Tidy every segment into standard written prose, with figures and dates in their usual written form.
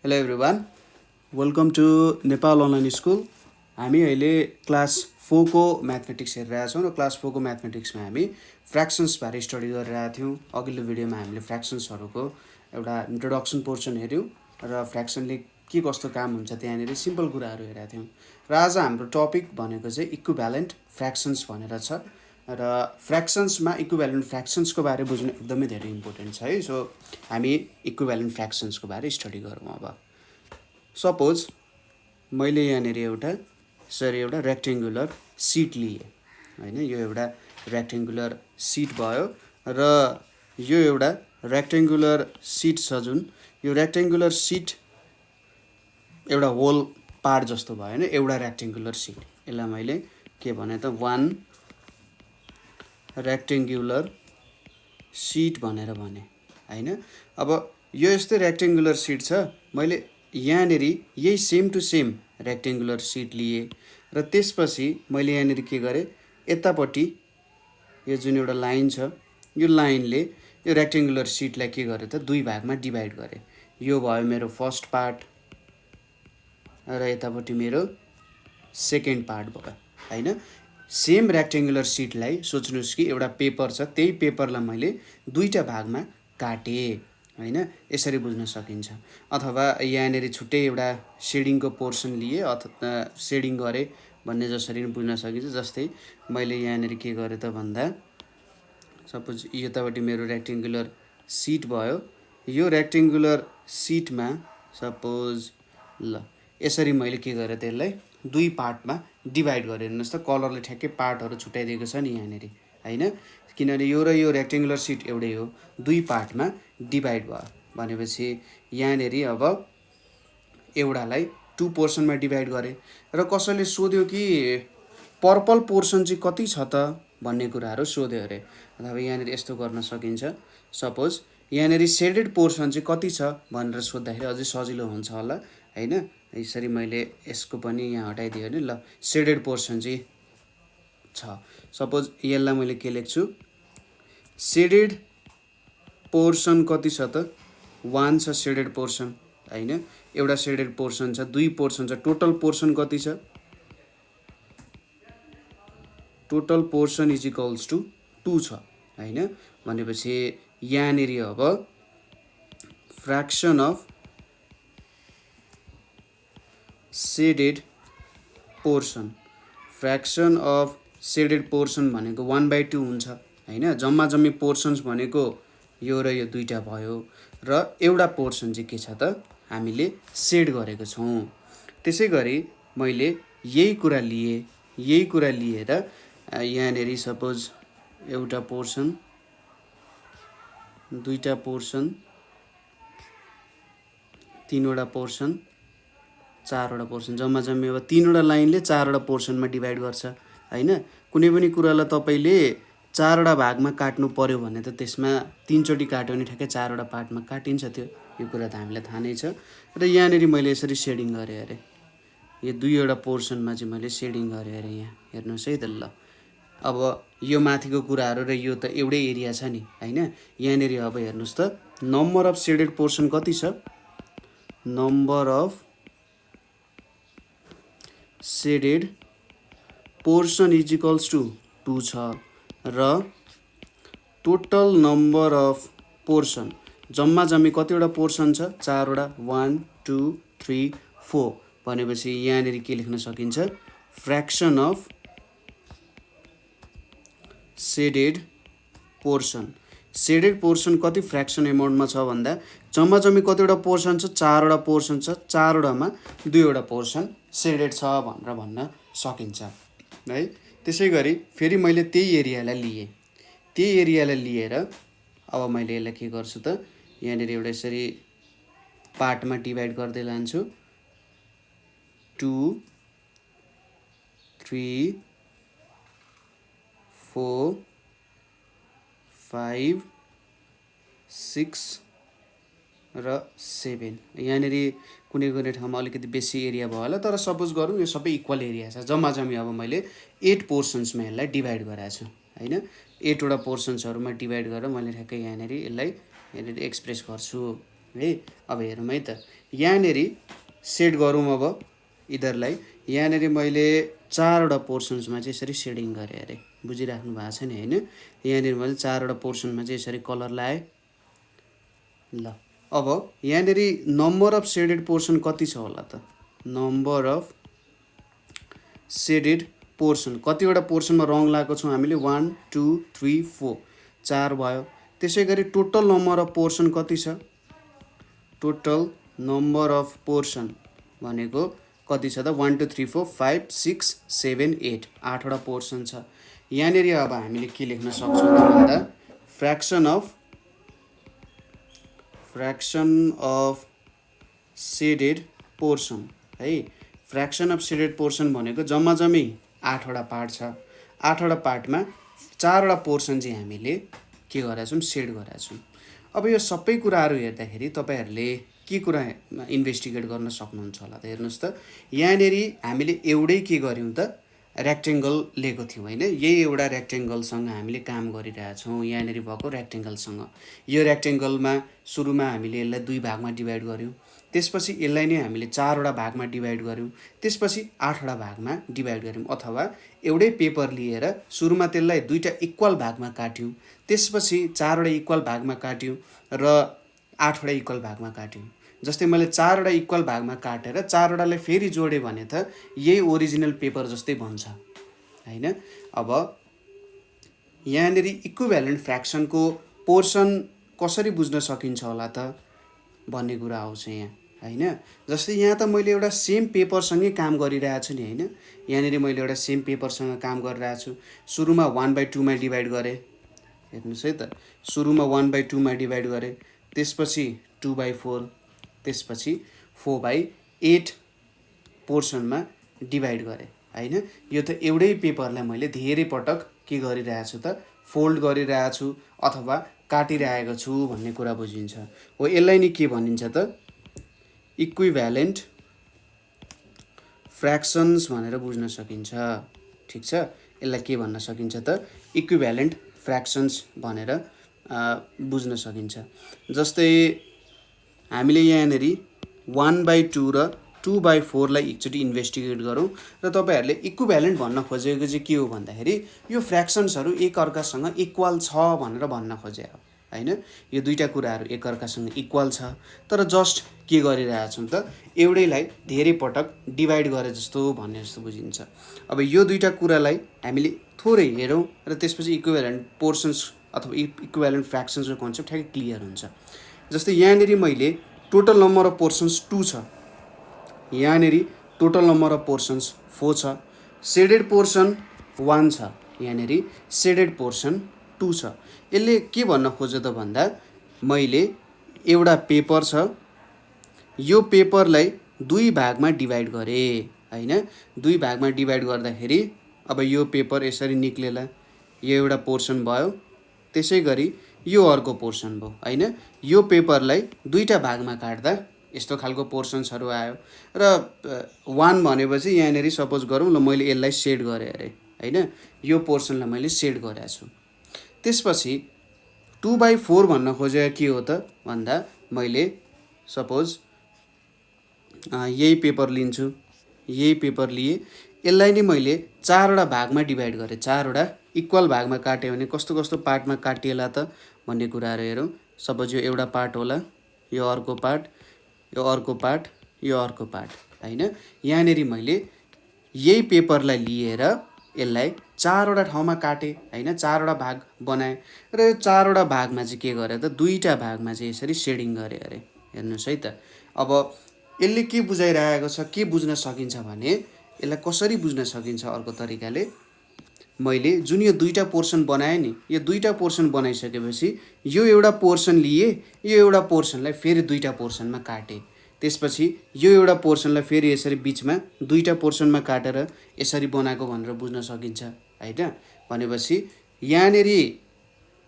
Hello everyone, welcome to Nepal online school. हामी अहिले class 4 को म्याथमेटिक्स हेरिरहेका छौँ र क्लास 4 को म्याथमेटिक्समा हामी फ्र्याक्सन्सबारे स्टडी गरिरहेका थियौँ। अघिल्लो भिडियोमा हामीले फ्र्याक्सन्सहरूको एउटा इन्ट्रोडक्सन पोर्सन हेऱ्यौँ र फ्र्याक्सनले के कस्तो काम हुन्छ त्यहाँनिर सिम्पल कुराहरू हेरेका थियौँ। र आज हाम्रो टपिक भनेको चाहिँ इक्विभ्यालेन्ट फ्र्याक्सन्स भनेर छ र फ्र्याक्सन्समा इक्विभ्यालेन्ट फ्र्याक्सन्सको बारे बुझ्नु एकदमै धेरै इम्पोर्टेन्ट छ है। सो हामी इक्विभ्यालेन्ट फ्र्याक्सन्सको बारे स्टडी गरौँ। अब सपोज मैले यहाँनिर एउटा रेक्टेङ्गुलर सिट लिएँ होइन, यो एउटा रेक्टेङ्गुलर सिट भयो र यो एउटा रेक्टेङ्गुलर सिट छ जुन यो रेक्टेङ्गुलर सिट एउटा होल पार्ट जस्तो भयो होइन, एउटा रेक्टेङ्गुलर सिट। यसलाई मैले के भने त वान रेक्टेङ्गुलर सिट भनेर भने होइन। अब यो यस्तै रेक्टेङ्गुलर सिट छ, मैले यहाँनिर यही same to same rectangular sheet लिएँ र त्यसपछि मैले यहाँनिर के गरेँ, यतापट्टि यो जुन एउटा लाइन छ यो लाइनले यो रेक्टेङ्गुलर सिटलाई के गर्यो त दुई भागमा डिभाइड गरेँ। यो भयो मेरो फर्स्ट पार्ट र यतापट्टि मेरो सेकेन्ड पार्ट भयो होइन। सेम रेक्टेङ्गुलर सिटलाई सोच्नुहोस् कि एउटा पेपर छ, त्यही पेपरलाई मैले दुईवटा भागमा काटेँ होइन, यसरी बुझ्न सकिन्छ। अथवा यहाँनिर छुट्टै एउटा सेडिङको पोर्सन लिएँ अथवा सेडिङ गरेँ भन्ने जसरी बुझ्न सकिन्छ। जस्तै मैले यहाँनिर के गरेँ त भन्दा सपोज यतापट्टि मेरो रेक्टेङ्गुलर सिट भयो, यो रेक्टेङ्गुलर सिटमा सपोज ल यसरी मैले के गरेँ त यसलाई दुई पार्टमा डिभाइड गरेँ। हेर्नुहोस् त कलरले ठ्याक्कै पार्टहरू छुट्याइदिएको छ नि यहाँनिर होइन, किनभने यो र यो रेक्टेङ्गुलर सिट एउटै हो, दुई पार्टमा डिभाइड भयो भनेपछि यहाँनिर अब एउटालाई टु पोर्सनमा डिभाइड गरेँ र कसैले सोध्यो कि पर्पल पोर्सन चाहिँ कति छ त भन्ने कुराहरू सोध्यो अरे। अथवा यहाँनिर यस्तो गर्न सकिन्छ, सपोज यहाँनिर सेडेड पोर्सन चाहिँ कति छ भनेर सोद्धाखेरि अझै सजिलो हुन्छ होला होइन। यसरी मैले यसको पनि यहाँ हटाइदिएँ भने ल सेडेड पोर्सन चाहिँ छ। सपोज यसलाई मैले के लेख्छु, सेडेड पोर्सन कति छ त वान छ सेडेड पोर्सन होइन, एउटा सेडेड पोर्सन छ, दुई पोर्सन छ, टोटल पोर्सन कति छ, total portion is equals to 2 छ होइन। भनेपछि यहाँनिर अब fraction of shaded portion, fraction of shaded portion भनेको 1/2 हुन्छ होइन। जम्मा जम्मी पोर्सन्स भनेको यो र यो दुईवटा भयो र एउटा पोर्सन चाहिँ के छ त हामीले सेड गरेको छौँ। त्यसै गरी मैले यही कुरा लिएर यहाँनिर सपोज एउटा पोर्सन, दुईवटा पोर्सन, तीनवटा पोर्सन, चारवटा पोर्सन, जम्मा जम्मी अब तीनवटा लाइनले चारवटा पोर्सनमा डिभाइड गर्छ होइन। कुनै पनि कुरालाई तपाईँले चारवटा भागमा काट्नु पर्यो भने त त्यसमा तीनचोटि काट्यो भने ठ्याक्कै चारवटा पार्टमा काटिन्छ त्यो, यो कुरा त हामीलाई थाहा नै छ। र यहाँनिर मैले यसरी सेडिङ गरेँ अरे, यो दुईवटा पोर्सनमा चाहिँ मैले सेडिङ गरेँ अरे, यहाँ हेर्नुहोस् है त ल। अब यो माथिको कुराहरू र यो त एउटै एरिया छ नि होइन। यहाँनिर अब हेर्नुहोस् त नम्बर अफ सेडेड पोर्सन कति छ, number of shaded portion is equals to 2 छ र टोटल नम्बर अफ पोर्सन जम्मा जम्मी कतिवटा पोर्सन छ, चारवटा, 1 2 3 4 भनेपछि यहाँनिर के लेख्न सकिन्छ, fraction of shaded portion. Shaded portion कति फ्र्याक्सन एमाउन्टमा छ भन्दा जम्मा जम्मी कतिवटा पोर्सन छ, चारवटा पोर्सन छ, चारवटामा दुईवटा पोर्सन सेडेड छ भनेर भन्न सकिन्छ है। त्यसै गरी फेरि मैले त्यही एरियालाई लिएर अब मैले यसलाई के गर्छु त यहाँनिर एउटा यसरी पार्टमा डिभाइड गर्दै लान्छु, 2 3 4 5 6 र 7। यहाँनिर कुनै ठाउँमा अलिकति बेसी एरिया भयो होला, तर सपोज गरौँ यो सबै इक्वल एरिया छ। जम्मा जम्मी अब मैले 8 पोर्सन्समा यसलाई डिभाइड गराएको छु होइन। 8वटा पोर्सन्सहरूमा डिभाइड गरेर मैले ठ्याक्कै यहाँनिर यसलाई एक्सप्रेस गर्छु है। अब हेरौँ है त, यहाँनेरि सेड गरौँ अब यिनीहरूलाई। यहाँनेरि मैले 4वटा पोर्सन्समा चाहिँ यसरी सेडिङ गरेँ अरे, बुझिराख्नु भएको छ नि होइन। यहाँनेरि मैले 4वटा पोर्सनमा चाहिँ यसरी कलर लाएँ। ल अब यहाँनेरि नम्बर अफ सेडेड पोर्सन कति छ होला त, नम्बर अफ सेडेड पोर्सन कतिवटा पोर्सनमा रङ लगाएको छौँ हामीले, 1 2 3 4 4 भयो। त्यसै गरी टोटल नम्बर अफ पोर्सन कति छ, टोटल नम्बर अफ पोर्सन भनेको कति छ त, 1 2 3 4 5 6 7 8 8वटा पोर्सन छ। यहाँनेरि अब हामीले के लेख्न सक्छौँ त भन्दा फ्र्याक्सन अफ सेडेड पोर्सन है। फ्र्याक्सन अफ सेडेड पोर्सन भनेको जम्मा जम्मी 8वटा पार्ट छ। 8वटा पार्टमा 4वटा पोर्सन चाहिँ हामीले के गरेका छौँ, सेड गरेका छौँ। अब यो सबै कुराहरू हेर्दाखेरि तपाईँहरूले के कुरा इन्भेस्टिगेट गर्न सक्नुहुन्छ होला त, हेर्नुहोस् त। यहाँनेरि हामीले एउटै के गऱ्यौँ त, रेक्टेङ्गल लिएको थियौँ होइन। यही एउटा रेक्टेङ्गलसँग हामीले काम गरिरहेछौँ, यहाँनेरि भएको रेक्टेङ्गलसँग। यो रेक्टेङ्गलमा सुरुमा हामीले यसलाई 2 भागमा डिभाइड गऱ्यौँ, त्यसपछि यसलाई नै हामीले 4वटा भागमा डिभाइड गऱ्यौँ, त्यसपछि 8वटा भागमा डिभाइड गऱ्यौँ। अथवा एउटै पेपर लिएर सुरुमा त्यसलाई 2टा इक्वल भागमा काट्यौँ, त्यसपछि 4वटा इक्वल भागमा काट्यौँ र 8वटा इक्वल भागमा काट्यौँ। जस्तै मैले 4वटा इक्वल भागमा काटेर 4वटालाई फेरि जोडेँ भने त यही ओरिजिनल पेपर जस्तै बन्छ होइन। अब यहाँनेरि इक्विभ्यालेन्ट फ्र्याक्सनको पोर्सन कसरी बुझ्न सकिन्छ होला त भन्ने कुरा आउँछ यहाँ होइन। जस्तै यहाँ त मैले एउटा सेम पेपरसँगै काम गरिरहेको छु नि होइन। यहाँनेरि मैले एउटा सेम पेपरसँग काम गरिरहेको छु। सुरुमा 1/2 मा डिभाइड गरेँ, हेर्नुहोस् है त, सुरुमा 1/2 मा डिभाइड गरेँ, त्यसपछि 2/4, त्यसपछि 4/8 पोर्सनमा डिभाइड गरेँ होइन। यो त एउटै पेपरलाई मैले धेरै पटक के गरिरहेको छु त, फोल्ड गरिरहेको छु अथवा काटिरहेको छु भन्ने कुरा बुझिन्छ हो। यसलाई नि के भनिन्छ त, इक्विभ्यालेन्ट फ्र्याक्सन्स भनेर बुझ्न सकिन्छ, ठिक छ। यसलाई के भन्न सकिन्छ त, इक्विभ्यालेन्ट फ्र्याक्सन्स भनेर बुझ्न सकिन्छ। जस्तै हामीले यहाँनेरि 1/2 र 2/4 लाई एकचोटि इन्भेस्टिगेट गरौँ र तपाईँहरूले इक्विभ्यालेन्ट भन्न खोजेको चाहिँ के हो भन्दाखेरि यो फ्र्याक्सन्सहरू एकअर्कासँग इक्वल छ भनेर भन्न खोजे हो होइन। यो दुईवटा कुराहरू एकअर्कासँग इक्वल छ, तर जस्ट के गरिरहेछौँ त, एउटैलाई धेरै पटक डिभाइड गरे जस्तो भन्ने जस्तो बुझिन्छ। अब यो दुईवटा कुरालाई हामीले थोरै हेरौँ र त्यसपछि इक्विभ्यालेन्ट पोर्सन्स अथवा इक्विभ्यालेन्ट फ्र्याक्सन्सको कन्सेप्ट ठ्याक्कै क्लियर हुन्छ। जस्तै यहाँनेरि मैले टोटल नम्बर अफ पोर्सन्स 2 छ, यहाँनेरि टोटल नम्बर अफ पोर्सन्स 4 छ, सेडेड पोर्सन 1 छ, यहाँनेरि सेडेड पोर्सन 2 छ। यसले के भन्न खोज्यो त भन्दा मैले एउटा पेपर छ, यो पेपरलाई 2 भागमा डिभाइड गरेँ होइन। 2 भागमा डिभाइड गर्दाखेरि अब यो पेपर यसरी निक्लेला, यो एउटा पोर्सन भयो, त्यसै गरी यो अर्को पोर्सन भयो होइन। यो पेपरलाई 2टा भागमा काट्दा यस्तो खालको पोर्सन्सहरू आयो र 1 भनेपछि यहाँनेरि सपोज गरौँ ल, मैले यसलाई सेड गरेँ अरे होइन, यो पोर्सनलाई मैले सेड गरेको छु। त्यसपछि 2/4 भन्न खोजेको के हो त भन्दा मैले सपोज यही पेपर लिन्छु, यही पेपर लिए, यसलाई नै मैले 4वटा भागमा डिभाइड गरेँ, 4वटा इक्वल भागमा काट्यो भने कस्तो कस्तो पार्टमा काटिएला त भन्ने कुराहरू हेरौँ। सपोज यो एउटा पार्ट होला, यो अर्को पार्ट, यो अर्को पार्ट, यो अर्को पार्ट होइन। यहाँनेरि मैले यही पेपरलाई लिएर यसलाई 4वटा ठाउँमा काटेँ होइन, 4वटा भाग बनाएँ र यो 4वटा भागमा चाहिँ के गरेँ त, 2टा भागमा चाहिँ यसरी सेडिङ गरेँ अरे, हेर्नुहोस् है त। अब यसले के बुझाइरहेको छ, के बुझ्न सकिन्छ भने, यसलाई कसरी बुझ्न सकिन्छ अर्को तरिकाले, मैले जुन यो 2टा पोर्सन बनाएँ नि, यो 2टा पोर्सन बनाइसकेपछि यो एउटा पोर्सन लिए, यो एउटा पोर्सनलाई फेरि 2टा पोर्सनमा काटेँ, त्यसपछि यो एउटा पोर्सनलाई फेरि यसरी बिचमा 2टा पोर्सनमा काटेर यसरी बनाएको भनेर बुझ्न सकिन्छ होइन। भनेपछि यहाँनेरि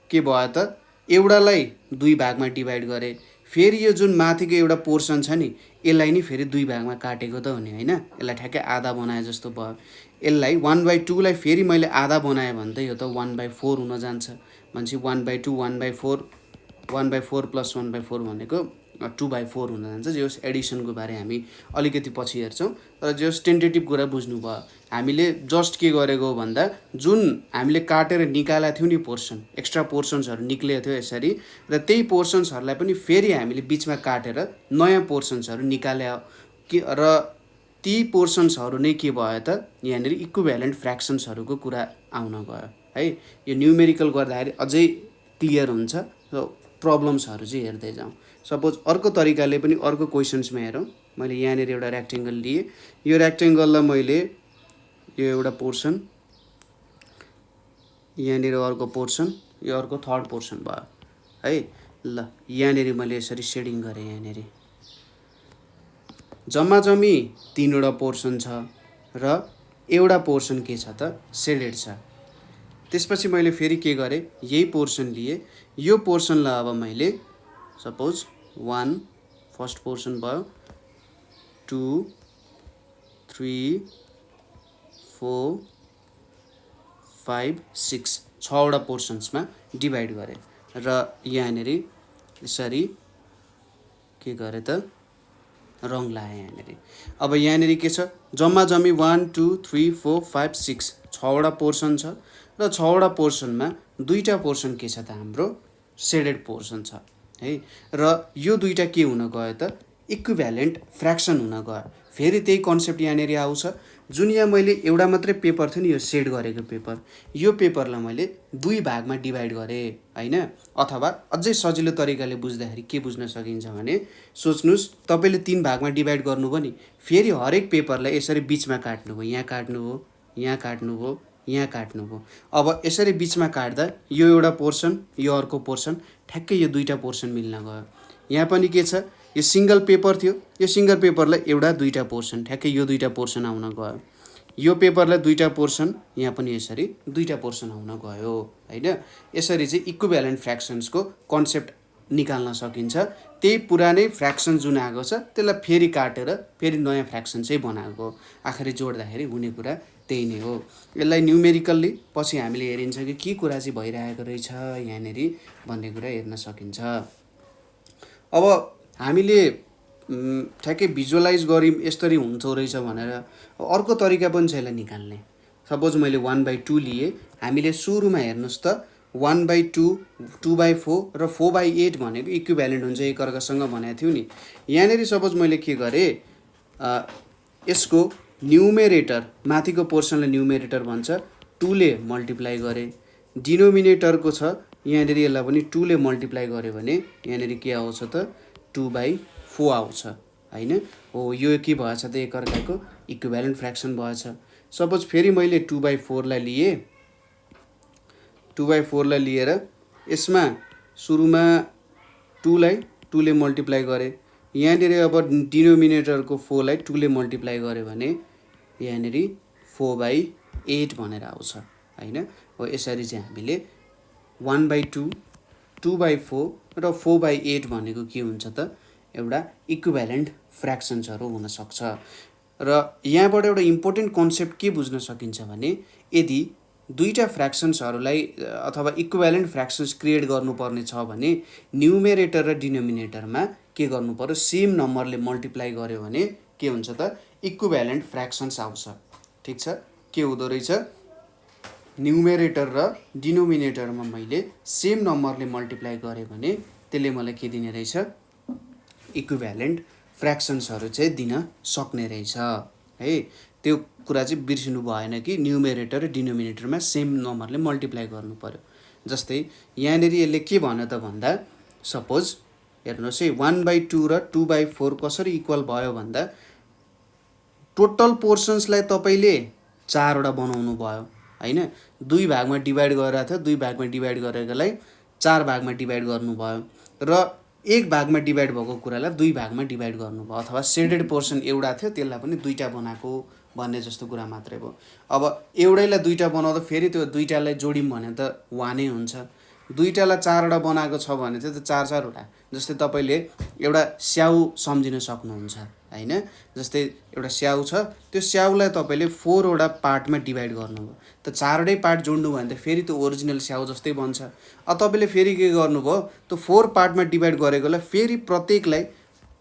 के भयो त, एउटालाई 2 भागमा डिभाइड गरेँ, फेरि यो जुन माथिको एउटा पोर्सन छ नि यसलाई नि फेरि 2 भागमा काटेको त हो नि होइन, यसलाई ठ्याक्कै आधा बनाए जस्तो भयो। यसलाई 1/2 लाई फेरि मैले आधा बनाएँ भने त यो त 1/4 हुन जान्छ। भनेपछि 1/2 1/4 1/4 + 1/4 भनेको 2/4 हुन जान्छ। जे होस् एडिसनको बारे हामी अलिकति पछि हेर्छौँ, तर जे होस् टेन्टेटिभ कुरा बुझ्नुभयो। हामीले जस्ट के गरेको हो भन्दा जुन हामीले काटेर निकालेको थियौँ नि पोर्सन, एक्स्ट्रा पोर्सन्सहरू निक्लेको थियो यसरी, र त्यही पोर्सन्सहरूलाई पनि फेरि हामीले बिचमा काटेर नयाँ पोर्सन्सहरू निकाल्यो र ती पोर्सन्सहरू नै के भयो त यहाँनिर इक्विभ्यालेन्ट फ्र्याक्सन्सहरूको कुरा आउन गयो है। यो न्युमेरिकल गर्दाखेरि अझै क्लियर हुन्छ। र प्रब्लम्सहरू चाहिँ हेर्दै जाउँ। सपोज अर्को तरिकाले पनि अर्को क्वेसन्समा हेरौँ। मैले यहाँनिर एउटा रेक्टेङ्गल लिएँ, यो रेक्टेङ्गललाई मैले यो एउटा पोर्सन, यहाँनिर अर्को पोर्सन, यो अर्को थर्ड पोर्सन भयो है। ल यहाँनिर मैले यसरी सेडिङ गरेँ। यहाँनिर जम्मा 3वटा पोर्सन छ र एउटा पोर्सन के छ त सेडेड छ। त्यसपछि मैले फेरि के गरेँ, यही पोर्सन लिएँ। यो पोर्सनलाई अब मैले सपोज 1 फर्स्ट पोर्सन भयो, 2 3 4 5 6 6वटा पोर्सन्समा डिभाइड गरेँ र यहाँनिर यसरी के गरेँ त रङ लाएँ यहाँनिर। अब यहाँनिर के छ, जम्मा 1 2 3 4 5 6 6वटा पोर्सन छ र 6वटा पोर्सनमा 2टा पोर्सन के छ त हाम्रो सेडेड पोर्सन छ है। र यो 2टा के हुन गयो त इक्विभ्यालेन्ट फ्र्याक्सन हुन गयो। फेरि त्यही कन्सेप्ट यहाँनिर आउँछ। जुन यहाँ मैले एउटा मात्रै पेपर थियो नि, यो सेड गरेको पेपर, यो पेपरलाई मैले 2 भागमा डिभाइड गरेँ हैन। अथवा अझै सजिलो तरिकाले बुझ्दाखेरि के बुझ्न सकिन्छ भने, सोच्नुहोस् तपाईँले 3 भागमा डिभाइड गर्नुभयो नि, फेरि हरेक पेपरलाई यसरी बिचमा काट्नुभयो, यहाँ काट्नुभयो, यहाँ काट्नुभयो, यहाँ काट्नुभयो। अब यसरी बिचमा काट्दा यो एउटा पोर्सन, यो अर्को पोर्सन, ठ्याक्कै यो 2टा पोर्सन मिल्न गयो। यहाँ पनि के छ, यो सिङ्गल पेपर थियो, यो सिङ्गल पेपरलाई एउटा 2टा पोर्सन, ठ्याक्कै यो 2टा पोर्सन आउन गयो। यो पेपरलाई 2टा पोर्सन, यहाँ पनि यसरी 2टा पोर्सन आउन गयो हैन। यसरी चाहिँ इक्विभ्यालेन्ट फ्र्याक्सन्सको कन्सेप्ट निकाल्न सकिन्छ। त्यही पुरानै फ्र्याक्सन जुन आएको छ त्यसलाई फेरि काटेर फेरि नयाँ फ्र्याक्सन चाहिँ बनाएको, आखिरी जोड्दाखेरि हुने कुरा त्यही नै हो। यसलाई न्युमेरिकल्ली पछि हामीले हेरिन्छ कि के कुरा चाहिँ भइरहेको रहेछ यहाँनिर भन्ने कुरा हेर्न सकिन्छ। अब हामीले ठ्याक्कै भिजुअलाइज गऱ्यौँ यसरी हुन्छ रहेछ भनेर, अर्को तरिका पनि छ यसलाई निकाल्ने। सपोज मैले 1/2 लिएँ, हामीले सुरुमा हेर्नुहोस् त 1/2 2/4 र 4/8 भनेको इक्विभ्यालेन्ट हुन्छ एकअर्कासँग भनेको थियो नि। यहाँनिर सपोज मैले के गरेँ, यसको न्युमेरेटर, माथिको पोर्सनलाई न्युमेरेटर भन्छ, 2 ले मल्टिप्लाई गरेँ। डिनोमिनेटरको छ यहाँनिर, यसलाई पनि 2 ले मल्टिप्लाई गऱ्यो भने यहाँनिर के आउँछ त 2/4 आउँछ हैन। हो, यो के भएछ त एकअर्काको इक्विभ्यालेन्ट फ्र्याक्सन भएछ। सपोज फेरि मैले 2/4 लाई लिएँ, 2/4 लाई लिएर यसमा सुरुमा 2 लाई 2 ले मल्टिप्लाई गरेँ। यहाँनिर अब डिनोमिनेटरको 4 लाई 2 ले मल्टिप्लाई गऱ्यो भने यहाँनिर 4/8 भनेर आउँछ हैन। हो, यसरी चाहिँ हामीले 1/2 2/4 र 4/8 भनेको के हुन्छ त एउटा इक्विभ्यालेन्ट फ्र्याक्सन्सहरू हुनसक्छ। र यहाँबाट एउटा इम्पोर्टेन्ट कन्सेप्ट के बुझ्न सकिन्छ भने, यदि 2टा फ्र्याक्सन्सहरूलाई अथवा इक्विभ्यालेन्ट फ्र्याक्सन्स क्रिएट गर्नुपर्ने छ भने न्युमेरेटर र डिनोमिनेटरमा के गर्नु पर्यो, सेम नम्बरले मल्टिप्लाई गर्यो भने के हुन्छ त इक्विभ्यालेन्ट फ्र्याक्सन्स आउँछ। ठिक छ, के हुँदो रहेछ, न्युमेरेटर र डिनोमिनेटरमा मैले सेम नम्बरले मल्टिप्लाई गरेँ भने त्यसले मलाई के दिने रहेछ, इक्विभ्यालेन्ट फ्र्याक्सन्सहरू चाहिँ दिन सक्ने रहेछ है। त्यो कुरा चाहिँ बिर्सिनु भएन कि न्युमेरेटर र डिनोमिनेटरमा सेम नम्बरले मल्टिप्लाई गर्नु पर्यो। जस्तै यहाँनिर यसले के भन्यो त भन्दा, सपोज हेर्नुहोस् है, 1/2 र 2/4 कसरी इक्वल भयो भन्दा, टोटल पोर्सन्सलाई तपाईँले 4वटा बनाउनु भयो हैन। 2 भागमा डिभाइड गरेको थियो, 2 भागमा डिभाइड गरेकोलाई 4 भागमा डिभाइड गर्नुभयो र 1 भागमा डिभाइड भएको कुरालाई 2 भागमा डिभाइड गर्नुभयो। अथवा सेडेड पोर्सन एउटा थियो त्यसलाई पनि 2टा बनाएको भन्ने जस्तो कुरा मात्रै भयो। अब एउटैलाई 2टा बनाउँदा फेरि त्यो 2टालाई जोड्यौँ भने त 1 नै हुन्छ। दुईटालाई 4वटा बनाएको छ भने चाहिँ त्यो 4-4वटा। जस्तै तपाईँले एउटा स्याउ सम्झिन सक्नुहुन्छ हैन। जस्तै एउटा स्याउ छ, त्यो स्याउलाई तपाईँले 4वटा पार्टमा डिभाइड गर्नुभयो, त 4वटै पार्ट जोड्नु भयो भने त फेरि त्यो ओरिजिनल स्याउ जस्तै बन्छ। तपाईँले फेरि के गर्नुभयो, त्यो 4 पार्टमा डिभाइड गरेकोलाई फेरि प्रत्येकलाई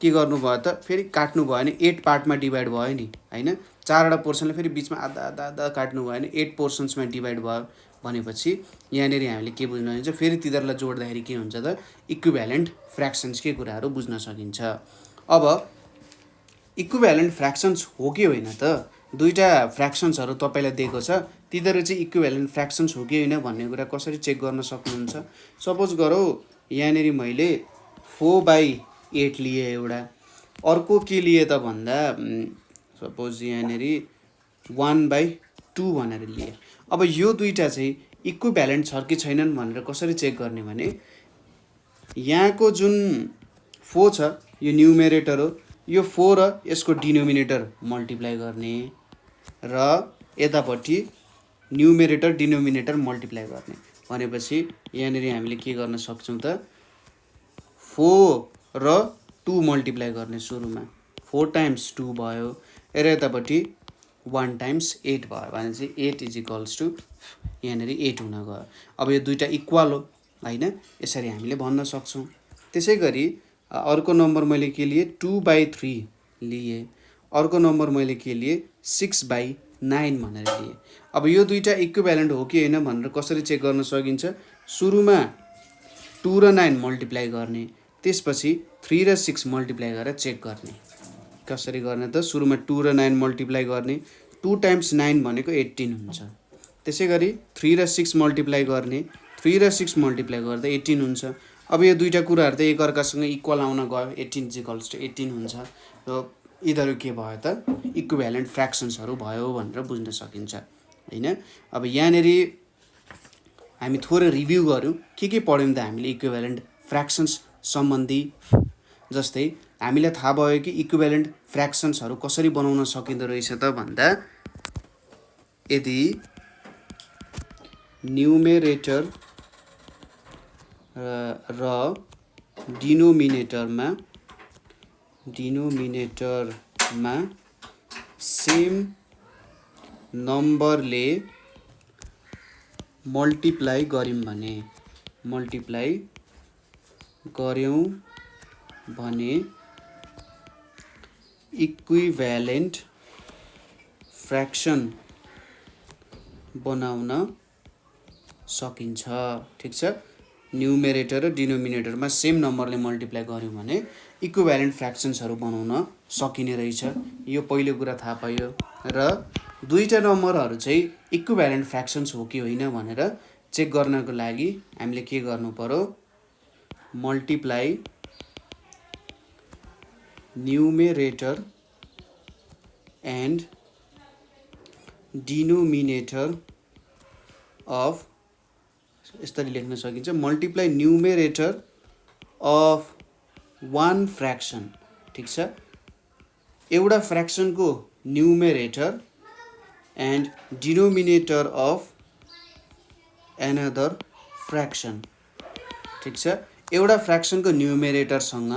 के गर्नुभयो त फेरि काट्नुभयो भने 8 पार्टमा डिभाइड भयो नि हैन। 4वटा पोर्सनलाई फेरि बिचमा आधा आधा आधा काट्नुभयो भने 8 पोर्सन्समा डिभाइड भयो भनेपछि यहाँनिर हामीले के बुझ्न सकिन्छ, फेरि तिनीहरूलाई जोड्दाखेरि के हुन्छ त इक्विभ्यालेन्ट फ्र्याक्सन्सकै कुराहरू बुझ्न सकिन्छ। अब इक्विभ्यालेन्ट फ्र्याक्सन्स हो कि होइन त, दुईवटा फ्र्याक्सन्सहरू तपाईँलाई दिएको छ, तिनीहरू चाहिँ इक्विभ्यालेन्ट फ्र्याक्सन्स हो कि होइन भन्ने कुरा कसरी चेक गर्न सक्नुहुन्छ। सपोज गरौँ यहाँनिर मैले 4/8 लिएँ एउटा, अर्को के लिए त भन्दा सपोज यहाँनिर 1/2 भनेर लिए। अब यो दुईवटा चाहिँ इक्विभ्यालेन्ट छ कि छैनन् भनेर कसरी चेक गर्ने भने यहाँको जुन 4 छ यो न्युमेरेटर हो, यो 4 र यसको डिनोमिनेटर मल्टिप्लाई गर्ने र यतापट्टि न्युमेरेटर डिनोमिनेटर मल्टिप्लाई गर्ने भनेपछि यहाँनिर हामीले के गर्न सक्छौँ त 4 र 2 मल्टिप्लाई गर्ने। सुरुमा 4 टाइम्स 2 भयो र यतापट्टि 1 टाइम्स 8 भयो भने चाहिँ 8 = यहाँनिर 8 हुन गयो। अब यो दुईवटा इक्वल हो हैन, यसरी हामीले भन्न सक्छौँ। त्यसै गरी अर्को नम्बर मैले के लिए 2/3 लिए, अर्को नम्बर मैले के लिए 6/9 भनेर लिए। अब यो दुईवटा इक्विभ्यालेन्ट हो कि होइन भनेर कसरी चेक गर्न सकिन्छ, सुरुमा 2 र 9 मल्टिप्लाई गर्ने, त्यसपछि 3 र 6 मल्टिप्लाई गरेर चेक गर्ने। कसरी गर्ने त, सुरुमा 2 र 9 मल्टिप्लाई गर्ने, 2 टाइम्स 9 भनेको 18 हुन्छ। त्यसै गरी 3 र 6 मल्टिप्लाई गर्ने, 3 र 6 मल्टिप्लाई गर्दा 18 हुन्छ। अब यो दुईवटा कुराहरू त एकअर्कासँग इक्वल आउन गयो, 18 = 18 हुन्छ र यिनीहरू के भयो त इक्विभ्यालेन्ट फ्र्याक्सन्सहरू भयो भनेर बुझ्न सकिन्छ हैन। अब यहाँनिर हामी थोरै रिभ्यू गऱ्यौँ, के पढ्यौँ त हामीले इक्विभ्यालेन्ट फ्र्याक्सन्स सम्बन्धी। जस्तै हामीलाई थाहा भयो कि इक्विभ्यालेन्ट फ्र्याक्सन्सहरू कसरी बनाउन सकिँदो रहेछ त भन्दा यदि न्युमेरेटर र डिनोमिनेटरमा सेम नम्बरले मल्टिप्लाई गऱ्यौँ भने इक्विभ्यालेन्ट फ्र्याक्सन बनाउन सकिन्छ। ठिक छ, न्युमेरेटर र डिनोमिनेटरमा सेम नम्बरले मल्टिप्लाई गऱ्यौँ भने इक्विभ्यालेन्ट फ्र्याक्सन्सहरू बनाउन सकिने रहेछ। यो पहिलो कुरा थाहा पायो र दुईवटा नम्बरहरू चाहिँ इक्विभ्यालेन्ट फ्र्याक्सन्स हो कि होइन भनेर चेक गर्नको लागि हामीले के गर्नु पर्यो, multiply numerator and denominator of, यसरी लेख्न सकिन्छ, मल्टिप्लाई न्युमेरेटर अफ 1 फ्र्याक्सन। ठिक छ, एउटा फ्र्याक्सनको numerator and denominator of another fraction. ठिक छ, एउटा फ्र्याक्सनको न्युमेरेटरसँग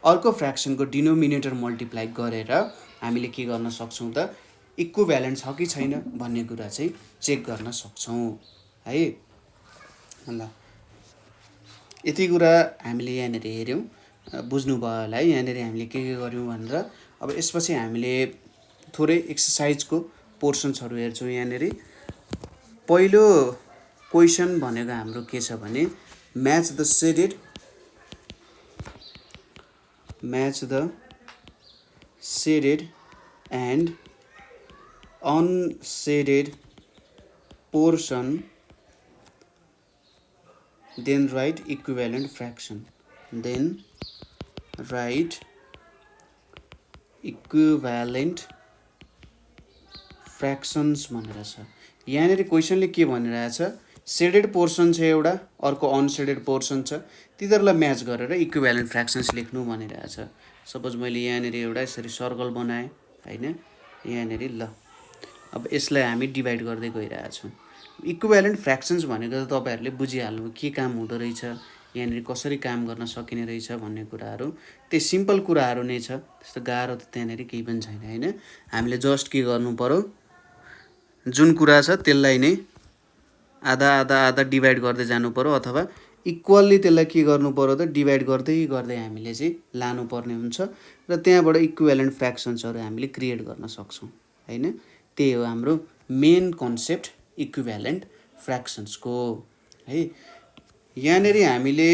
अर्को फ्र्याक्सनको डिनोमिनेटर मल्टिप्लाई गरेर हामीले के गर्न सक्छौँ त इक्विभ्यालेन्ट छ कि छैन भन्ने कुरा चाहिँ चेक गर्न सक्छौँ है। ल यति कुरा हामीले यहाँनिर हेऱ्यौँ, बुझ्नुभयो होला है यहाँनिर हामीले के गर्यौँ भनेर। अब यसपछि हामीले थोरै एक्सर्साइजको पोर्सन्सहरू हेर्छौँ। यहाँनिर पहिलो क्वेसन भनेको हाम्रो के छ भने match the shaded and unseeded portion then write equivalent fraction, then write equivalent fractions भनेर छ। यहाँनिर क्वेसनले के भनिरहेछ, सेडेड पोर्सन छ एउटा, अर्को अनसेडेड पोर्सन छ, तिनीहरूलाई म्याच गरेर इक्विभ्यालेन्ट फ्र्याक्सन्स लेख्नु भनिरहेछ। सपोज मैले यहाँनिर एउटा यसरी सर्कल बनाएँ हैन, यहाँनिर ल अब यसलाई हामी डिभाइड गर्दै गइरहेछौँ। इक्विभ्यालेन्ट फ्र्याक्सन्स भनेको त तपाईँहरूले बुझिहाल्नु के काम हुँदो रहेछ, यहाँनिर कसरी काम गर्न सकिने रहेछ भन्ने कुराहरू। त्यो सिम्पल कुराहरू नै छ, त्यस्तो गाह्रो त त्यहाँनिर केही पनि छैन होइन। हामीले जस्ट के गर्नु पर्यो, जुन कुरा छ त्यसलाई नै आधा आधा आधा डिभाइड गर्दै जानु पर्यो, अथवा इक्वल्ली त्यसलाई के गर्नु पर्यो त डिभाइड गर्दै गर्दै हामीले चाहिँ लानुपर्ने हुन्छ र त्यहाँबाट इक्विभ्यालेन्ट फ्र्याक्सन्सहरू हामीले क्रिएट गर्न सक्छौँ होइन। त्यही हो हाम्रो मेन कन्सेप्ट इक्विभ्यालेन्ट फ्र्याक्सन्सको है। यहाँनिर हामीले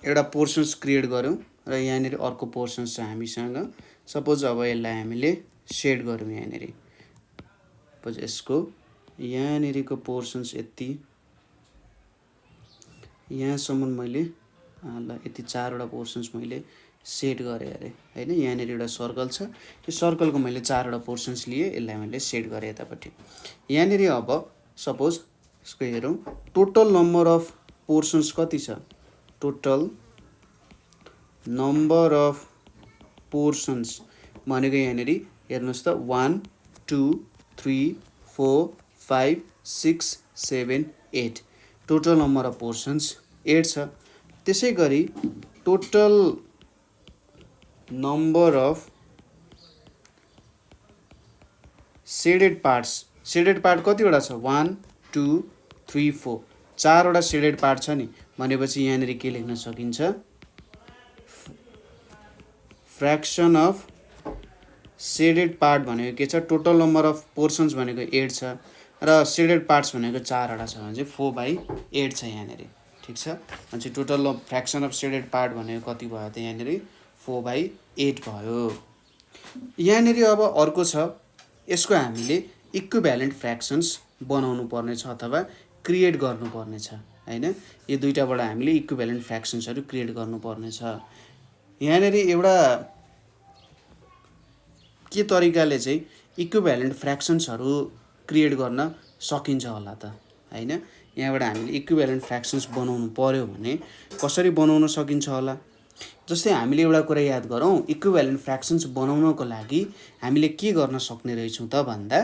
एउटा पोर्सन्स क्रिएट गऱ्यौँ र यहाँनिर अर्को पोर्सन्स छ हामीसँग। सपोज अब यसलाई हामीले सेड गऱ्यौँ यहाँनिर, सपोज यसको यहाँनिरको पोर्सन्स यति यहाँसम्म मैले ल यति 4वटा पोर्सन्स मैले सेट गरेँ अरे होइन। यहाँनिर एउटा सर्कल छ, त्यो सर्कलको मैले 4वटा पोर्सन्स लिए, यसलाई मैले सेट गरेँ यतापट्टि। यहाँनिर अब सपोज यसको हेरौँ, टोटल नम्बर अफ पोर्सन्स कति छ, टोटल नम्बर अफ पोर्सन्स भनेको यहाँनिर हेर्नुहोस् त 1 2 3 4 5 6 7 8 टोटल नम्बर अफ पोर्सन्स 8 छ। त्यसै गरी total number of shaded parts, shaded part कतिवटा छ 1 2 3 4 4वटा सेडेड पार्ट छ नि, भनेपछि यहाँनिर के लेख्न सकिन्छ, फ्र्याक्सन अफ सेडेड पार्ट भनेको के छ, टोटल नम्बर अफ पोर्सन्स भनेको 8 छ र सेडेड पार्ट्स भनेको 4वटा छ भने चाहिँ 4/8 छ यहाँनिर, ठिक छ। अनि total fraction of shaded part भनेको कति भयो त यहाँनिर 4/8 भयो। यहाँनिर अब अर्को छ, यसको हामीले इक्विभ्यालेन्ट फ्र्याक्सन्स बनाउनु पर्ने छ अथवा क्रिएट गर्नुपर्ने छ होइन। यो दुईटाबाट हामीले इक्विभ्यालेन्ट फ्र्याक्सन्सहरू क्रिएट गर्नुपर्ने छ। यहाँनिर एउटा के तरिकाले चाहिँ इक्विभ्यालेन्ट फ्र्याक्सन्सहरू क्रिएट गर्न सकिन्छ होला त होइन। यहाँबाट हामीले इक्विभ्यालेन्ट फ्र्याक्सन्स बनाउनु पर्यो भने कसरी बनाउन सकिन्छ होला। जस्तै हामीले एउटा कुरा याद गरौँ, इक्विभ्यालेन्ट फ्र्याक्सन्स बनाउनको लागि हामीले के गर्न सक्ने रहेछौँ त भन्दा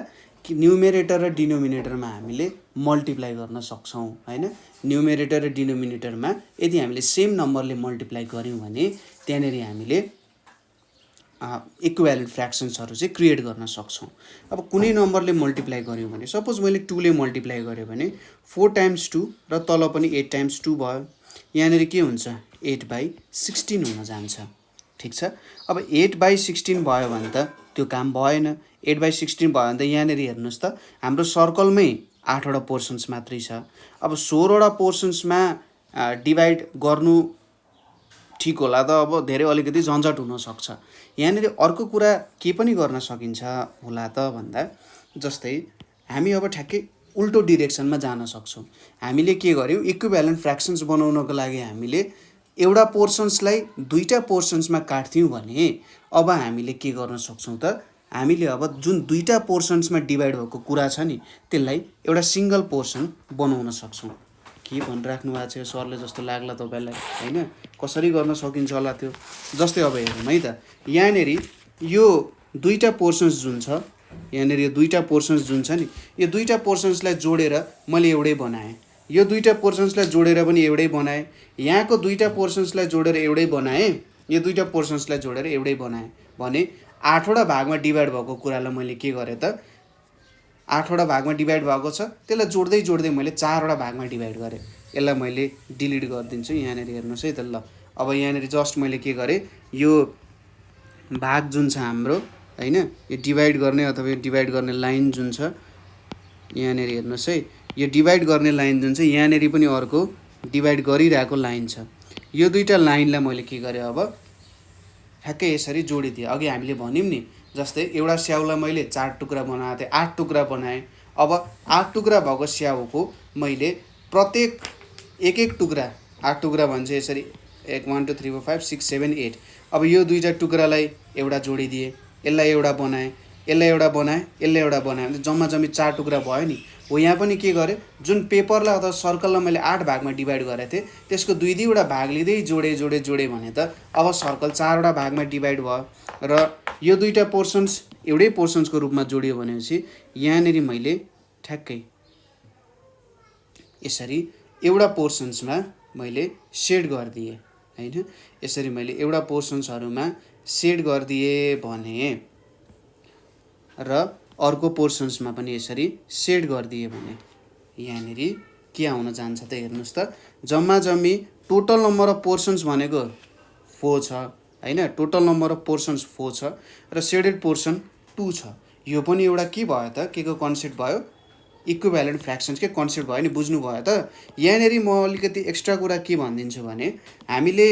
कि न्युमेरेटर र डिनोमिनेटरमा हामीले मल्टिप्लाई गर्न सक्छौँ होइन। न्युमेरेटर र डिनोमिनेटरमा यदि हामीले सेम नम्बरले मल्टिप्लाई गऱ्यौँ भने त्यहाँनिर हामीले इक्विभ्यालेन्ट फ्र्याक्सन्सहरू चाहिँ क्रिएट गर्न सक्छौँ। अब कुनै नम्बरले मल्टिप्लाई गऱ्यौँ भने, सपोज मैले 2 ले मल्टिप्लाई गरेँ भने 4 टाइम्स 2 र तल पनि 8 टाइम्स 2 भयो, यहाँनिर के हुन्छ 8/16 हुन जान्छ, ठिक छ। अब 8/16 भयो भने त त्यो काम भएन, 8/16 भयो भने त यहाँनिर हेर्नुहोस् त हाम्रो सर्कलमै 8वटा पोर्सन्स मात्रै छ। अब 16वटा पोर्सन्समा डिभाइड गर्नु ठिक होला त, अब धेरै अलिकति झन्झट हुनसक्छ। यहाँनिर अर्को कुरा के पनि गर्न सकिन्छ होला त भन्दा, जस्तै हामी अब ठ्याक्कै उल्टो डिरेक्सनमा जान सक्छौँ। हामीले के गर्यौँ, इक्विभ्यालेन्ट फ्र्याक्सन्स बनाउनको लागि हामीले एउटा पोर्सन्सलाई दुईटा पोर्सन्समा काट्थ्यौँ भने अब हामीले के गर्न सक्छौँ त, हामीले अब जुन दुईटा पोर्सन्समा डिभाइड भएको कुरा छ नि त्यसलाई एउटा सिङ्गल पोर्सन बनाउन सक्छौँ। के भनिराख्नु भएको छ यो सरले जस्तो लाग्ला तपाईँलाई होइन, कसरी गर्न सकिन्छ होला त्यो। जस्तै अब हेरौँ है त, यहाँनिर यो दुईटा पोर्सन्स जुन छ, यहाँनिर यो दुईटा पोर्सन्स जुन छ नि, यो दुईटा पोर्सन्सलाई जोडेर मैले एउटै बनाएँ, यो दुईटा पोर्सन्सलाई जोडेर पनि एउटै बनाएँ, यहाँको दुईटा पोर्सन्सलाई जोडेर एउटै बनाएँ, यो दुईटा पोर्सन्सलाई जोडेर एउटै बनाएँ भने 8वटा भागमा डिभाइड भएको कुरालाई मैले के गरेँ त, 8वटा भागमा डिभाइड भएको छ त्यसलाई जोड्दै जोड्दै मैले 4वटा भागमा डिभाइड गरेँ। यसलाई मैले डिलिट गरिदिन्छु, यहाँनिर हेर्नुहोस् है त। ल अब यहाँनिर जस्ट मैले के गरेँ, यो भाग जुन छ हाम्रो होइन, यो डिभाइड गर्ने अथवा यो डिभाइड गर्ने लाइन जुन छ यहाँनिर हेर्नुहोस् है, यो डिभाइड गर्ने लाइन जुन छ यहाँनिर पनि अर्को डिभाइड गरिरहेको लाइन छ। यो दुईटा लाइनलाई मैले के गरेँ, अब ठ्याक्कै यसरी जोडिदिएँ। अघि हामीले भन्यौँ नि, जस्तै एउटा स्याउलाई मैले 4 टुक्रा बनाएको थिएँ, 8 टुक्रा बनाएँ। अब 8 टुक्रा भएको स्याउको मैले प्रत्येक एक एक टुक्रा, 8 टुक्रा भन्छ यसरी 1 2 3 4 5 6 7 8। अब यो दुईटा टुक्रालाई एउटा जोडिदिएँ, यसलाई एउटा बनाएँ, यसलाई एउटा बनाएँ, यसलाई एउटा बनाएँ, जम्मा जम्मी 4 टुक्रा भयो नि। हो यहाँ पनि के गरेँ, जुन पेपरलाई अथवा सर्कललाई मैले 8 भागमा डिभाइड गरेको थिएँ त्यसको दुई दुईवटा भाग लिँदै जोडेँ भने त अब सर्कल 4वटा भागमा डिभाइड भयो र यो दुईटा पोर्सन्स एउटै पोर्सन्सको रूपमा जोडियो भनेपछि यहाँनिर मैले ठ्याक्कै यसरी एउटा पोर्सन्समा मैले सेड गरिदिएँ हैन। यसरी मैले एउटा पोर्सन्सहरूमा सेड गरिदिएँ भने र अर्को पोर्सन्समा पनि यसरी सेड गरिदिएँ भने यहाँनिर के आउन जान्छ त हेर्नुहोस् त, जम्मा जम्मी टोटल नम्बर अफ पोर्सन्स भनेको 4 छ हैन। टोटल नम्बर अफ पोर्सन्स 4 छ र सेडेड पोर्सन 2 छ। यो पनि एउटा के भयो त, के को कन्सेप्ट भयो, इक्विभ्यालेन्ट फ्र्याक्सन्सकै कन्सेप्ट भयो नि, बुझ्नु भयो त। यहाँनिर म अलिकति एक्स्ट्रा कुरा के भनिदिन्छु भने हामीले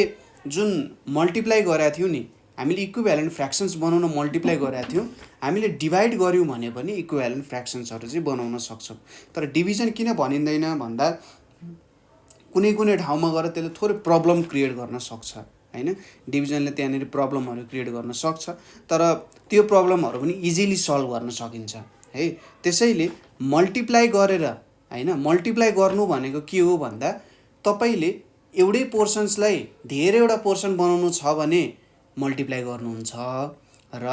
जुन मल्टिप्लाई गरेका थियौँ नि, हामीले इक्विभ्यालेन्ट फ्र्याक्सन्स बनाउन मल्टिप्लाई गरेका थियौँ, हामीले डिभाइड गऱ्यौँ भने पनि इक्विभ्यालेन्ट फ्र्याक्सन्सहरू चाहिँ बनाउन सक्छौँ। तर डिभिजन किन भनिँदैन भन्दा कुनै कुनै ठाउँमा गएर त्यसले थोरै प्रब्लम क्रिएट गर्न सक्छ हैन। डिभिजनले त्यहाँनिर प्रब्लमहरू क्रिएट गर्न सक्छ, तर त्यो प्रब्लमहरू पनि इजिली सल्भ गर्न सकिन्छ है। त्यसैले मल्टिप्लाई गरेर हैन, मल्टिप्लाई गर्नु भनेको के हो भन्दा तपाईँले एउटै पोर्सन्सलाई धेरैवटा पोर्सन बनाउनु छ भने मल्टिप्लाई गर्नुहुन्छ र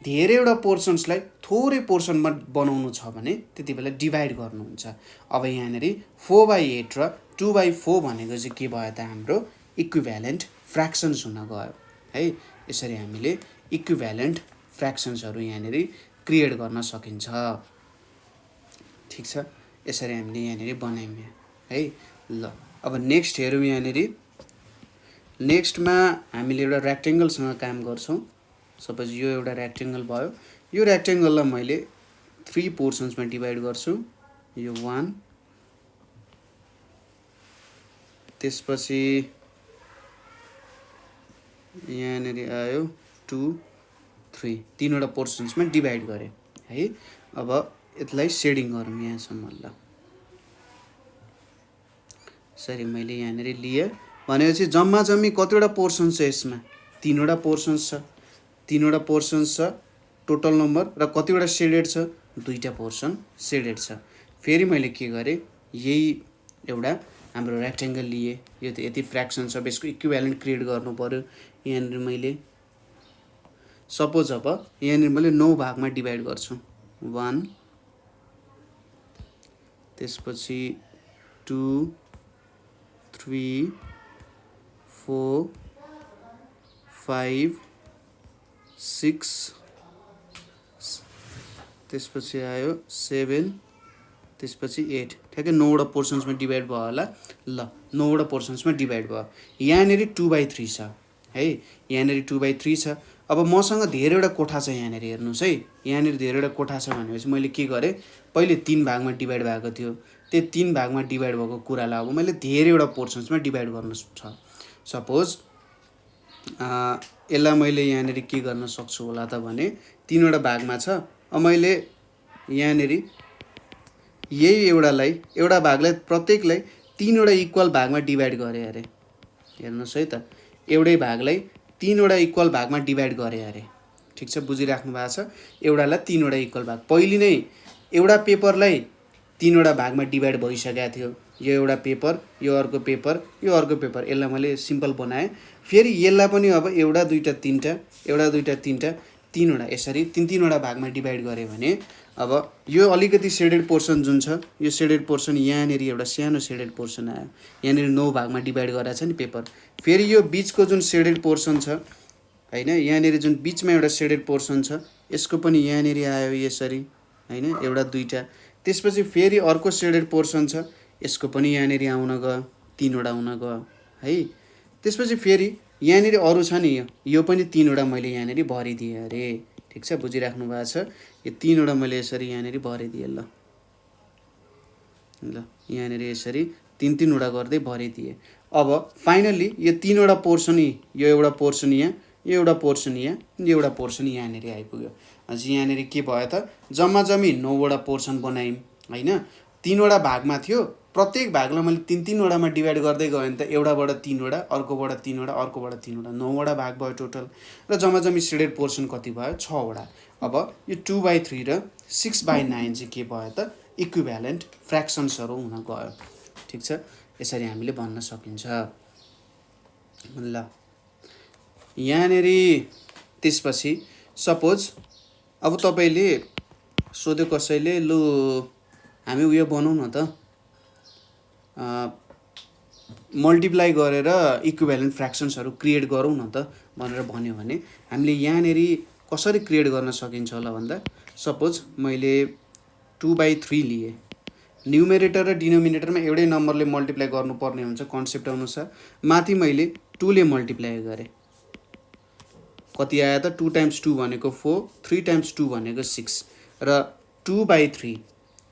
धेरैवटा पोर्सन्सलाई थोरै पोर्सनमा बनाउनु छ भने त्यति बेला डिभाइड गर्नुहुन्छ। अब यहाँनिर 4/8 र 2/4 भनेको चाहिँ के भयो त, हाम्रो इक्विभ्यालेन्ट फ्र्याक्सन्स हुन गयो है। यसरी हामीले इक्विभ्यालेन्ट फ्र्याक्सन्सहरू यहाँनिर क्रिएट गर्न सकिन्छ। ठिक छ, यसरी हामीले यहाँनिर बनायौँ है। ल अब नेक्स्ट हेरौँ। यहाँनिर नेक्स्टमा हामीले एउटा रेक्टेङ्गलसँग काम गर्छौँ। सपोज यो एउटा रेक्टेङ्गल भयो। यो रेक्टेङ्गललाई मैले 3 पोर्सन्समा डिभाइड गर्छु। यो 1, त्यसपछि यहाँनिर आयो 2, 3, तीनवटा पोर्सन्समा डिभाइड गरेँ है। अब यसलाई सेडिङ गरौँ यहाँसम्म। ल सरी मैले यहाँनिर लिएँ भनेपछि जम्मा जम्मी कतिवटा पोर्सन्स छ यसमा, 3वटा पोर्सन्स छ। 3वटा पोर्सन्स छ टोटल नम्बर र कतिवटा सेडेड छ, 2टा पोर्सन सेडेड छ। फेरि मैले के गरेँ, यही एउटा हाम्रो रेक्टेङ्गल लिएँ। यो त यति फ्र्याक्सन छ, यसको इक्विभ्यालेन्ट क्रिएट गर्नु पर्यो। यहाँनिर मैले सपोज अब यहाँनिर मैले 9 भागमा डिभाइड गर्छु। 1, त्यसपछि 2, 3, 4, 5, 6, त्यसपछि आयो 7, त्यसपछि 8। ठ्याक्कै 9वटा पोर्सन्समा डिभाइड भयो होला। ल 9वटा पोर्सन्समा डिभाइड भयो। यहाँनिर 2/3 छ है। यहाँनिर 2/3 छ। अब मसँग धेरैवटा कोठा छ। यहाँनिर हेर्नुहोस् है, यहाँनिर धेरैवटा कोठा छ भनेपछि मैले के गरेँ, पहिले 3 भागमा डिभाइड भएको थियो। त्यो 3 भागमा डिभाइड भएको कुरालाई अब मैले धेरैवटा पोर्सन्समा डिभाइड गर्नु छ। सपोज यसलाई मैले यहाँनिर के गर्न सक्छु होला त भने 3वटा भागमा छ। अब मैले यहाँनिर यही एउटा भागलाई प्रत्येकलाई 3वटा इक्वल भागमा डिभाइड गरेँ अरे। हेर्नुहोस् है त, एउटै भागलाई 3वटा इक्वल भागमा डिभाइड गरेँ अरे। ठिक छ, बुझिराख्नु भएको छ। एउटालाई 3वटा इक्वल भाग, पहिले नै एउटा पेपरलाई 3वटा भागमा डिभाइड भइसकेको थियो। यो एउटा पेपर, यो अर्को पेपर, यो अर्को पेपर, यसलाई मैले सिम्पल बनाएँ। फेरि यसलाई पनि अब एउटा दुईटा तिनवटा, एउटा दुईटा तिनवटा, 3वटा, यसरी 3-3वटा भागमा डिभाइड गरेँ भने अब यो अलिकति सेडेड पोर्सन जुन छ, यो सेडेड पोर्सन यहाँनिर एउटा सानो सेडेड पोर्सन आयो। यहाँनिर 9 भागमा डिभाइड गरेर छ नि पेपर। फेरि यो बिचको जुन सेडेड पोर्सन छ हैन, यहाँनिर जुन बिचमा एउटा सेडेड पोर्सन छ, यसको पनि यहाँनिर आयो यसरी हैन, एउटा दुईटा। त्यसपछि फेरि अर्को सेडेड पोर्सन छ, यसको पनि यहाँनिर आउन गयो, 3वटा हुन गयो है। त्यसपछि फेरि यहाँनिर अरू छ नि, यो पनि 3वटा मैले यहाँनिर भरिदिएँ अरे। ठिक छ, बुझिराख्नु भएको छ। यो 3वटा मैले यसरी यहाँनिर भरिदिएँ। ल यहाँनिर यसरी 3-3वटा गर्दै भरिदिएँ। अब फाइनल्ली यो 3वटा पोर्सन, यो एउटा पोर्सन यहाँ, यो एउटा पोर्सन यहाँ, यो एउटा पोर्सन यहाँनिर आइपुग्यो। अझै यहाँनिर के भयो त, जम्मा जम्मी 9वटा पोर्सन बनायौँ हैन। 3वटा भागमा थियो, प्रत्येक भागलाई मैले 3-3वटामा डिभाइड गर्दै गएँ त एउटाबाट 3वटा, अर्कोबाट 3वटा, अर्कोबाट 3वटा, 9वटा भाग भयो टोटल। र जम्मा जम्मी सेडेड पोर्सन कति भयो, 6वटा। अब यो 2/3 र 6/9 चाहिँ के भयो त, इक्विभ्यालेन्ट फ्र्याक्सन्सहरू हुन गयो। ठिक छ, यसरी हामीले भन्न सकिन्छ। ल यहाँनिर त्यसपछि सपोज अब तपाईँले सोध्यो कसैले, लु हामी उयो बनाउँ न त, मल्टिप्लाई गरेर इक्विभ्यालेन्ट फ्र्याक्सन्सहरू क्रिएट गरौँ न त भनेर भन्यो भने हामीले यहाँनिर कसरी क्रिएट गर्न सकिन्छ होला भन्दा सपोज मैले 2/3 लिएँ। न्युमेरेटर र डिनोमिनेटरमा एउटै नम्बरले मल्टिप्लाई गर्नुपर्ने हुन्छ कन्सेप्ट अनुसार। माथि मैले 2 ले मल्टिप्लाई गरेँ, कति आयो त 2 × 2 भनेको 4, 3 × 2 भनेको 6 र 2/3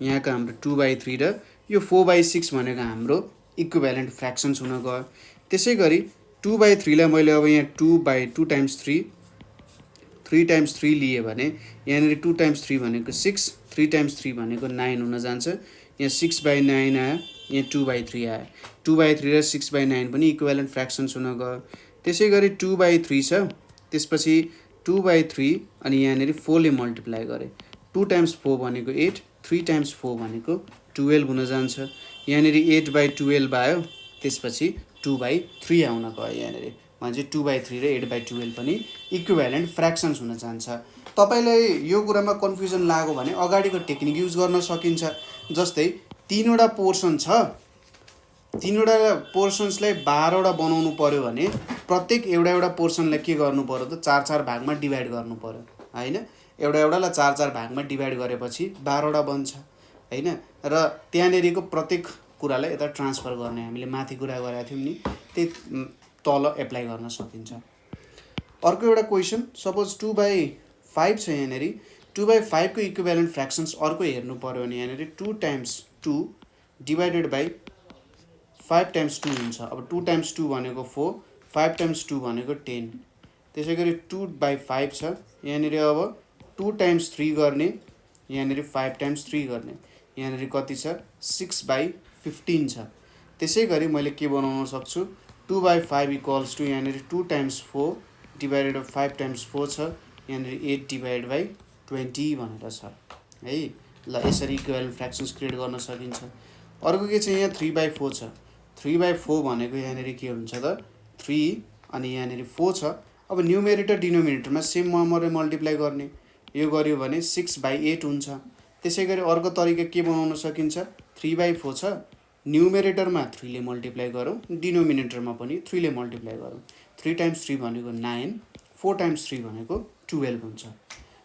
यहाँको हाम्रो 2/3 र यो 4/6 भनेको हाम्रो इक्विभ्यालेन्ट फ्र्याक्सन्स हुन गयो। त्यसै गरी 2/3 लाई मैले अब यहाँ 2 × 3 3 × 3 लिएँ भने यहाँनिर 2 × 3 भनेको 6, 3 × 3 भनेको 9 हुन जान्छ। यहाँ 6/9 आयो, यहाँ 2/3 आयो। 2/3 र 6/9 पनि इक्विभ्यालेन्ट फ्र्याक्सन्स हुन गयो। त्यसै गरी 2/3 छ, त्यसपछि 2/3 अनि यहाँनिर 4 ले मल्टिप्लाई गरेँ। 2 × 4 भनेको 8, 3 × 4 भनेको 12 हुन जान्छ। यहाँनिर 8/12 आयो, त्यसपछि 2/3 आउन गयो यहाँनिर। भने 2/3 र 8/12 पनि इक्विभ्यालेन्ट फ्र्याक्सन्स हुन जान्छ। तपाईँलाई यो कुरामा कन्फ्युजन लाग्यो भने अगाडिको टेक्निक युज गर्न सकिन्छ। जस्तै 3वटा पोर्सन छ, 3वटा पोर्सन्सलाई 12वटा बनाउनु पर्यो भने प्रत्येक एउटा पोर्सनलाई के गर्नु पर्यो त 4-4 भागमा डिभाइड गर्नु पर्यो हैन। एउटालाई 4-4 भागमा डिभाइड गरेपछि 12वटा बन्छ हैन। र त्यहाँनेरिको प्रत्येक कुरालाई यता ट्रान्सफर गर्ने हामीले माथि कुरा गरेका थियौँ नि, त्यही तल एप्लाई गर्न सकिन्छ। अर्को एउटा क्वेसन, सपोज 2/5 छ यहाँनिर। 2/5 को इक्विभ्यालेन्ट फ्र्याक्सन्स अर्को हेर्नु पर्यो भने यहाँनिर 2 × 2 डिभाइडेड बाई 5 × 2 हुन्छ। अब 2 × 2 भनेको 4, 5 × 2 भनेको 10। त्यसै गरी 2/5 छ यहाँनिर। अब 2 × 3 गर्ने, यहाँनिर 5 × 3 गर्ने, यहाँनिर कति छ 6/15 छ। त्यसै गरी मैले के बनाउन सक्छु, 2/5 इक्वल्स टु यहाँनिर 2 × 4 डिभाइडेड बाई 5 × 4 छ, यहाँनिर 8 डिभाइड बाई 20 भनेर छ है। ल यसरी इक्विभ्यालेन्ट फ्र्याक्सन्स क्रिएट गर्न सकिन्छ। अर्को के छ, यहाँ 3/4 छ। 3/4 भनेको यहाँनिर के हुन्छ त 3 अनि यहाँनिर 4 छ। अब न्युमेरेटर डिनोमिनेटरमा सेम नम्बरले मल्टिप्लाई गर्ने, यो गर्यो भने 6/8 हुन्छ। त्यसै गरी अर्को तरिका के बनाउन सकिन्छ, 3/4 छ, न्युमेरेटरमा 3 ले मल्टिप्लाई गरौँ, डिनोमिनेटरमा पनि 3 ले मल्टिप्लाई गरौँ। 3 × 3 भनेको 9, 4 × 3 भनेको 12 हुन्छ।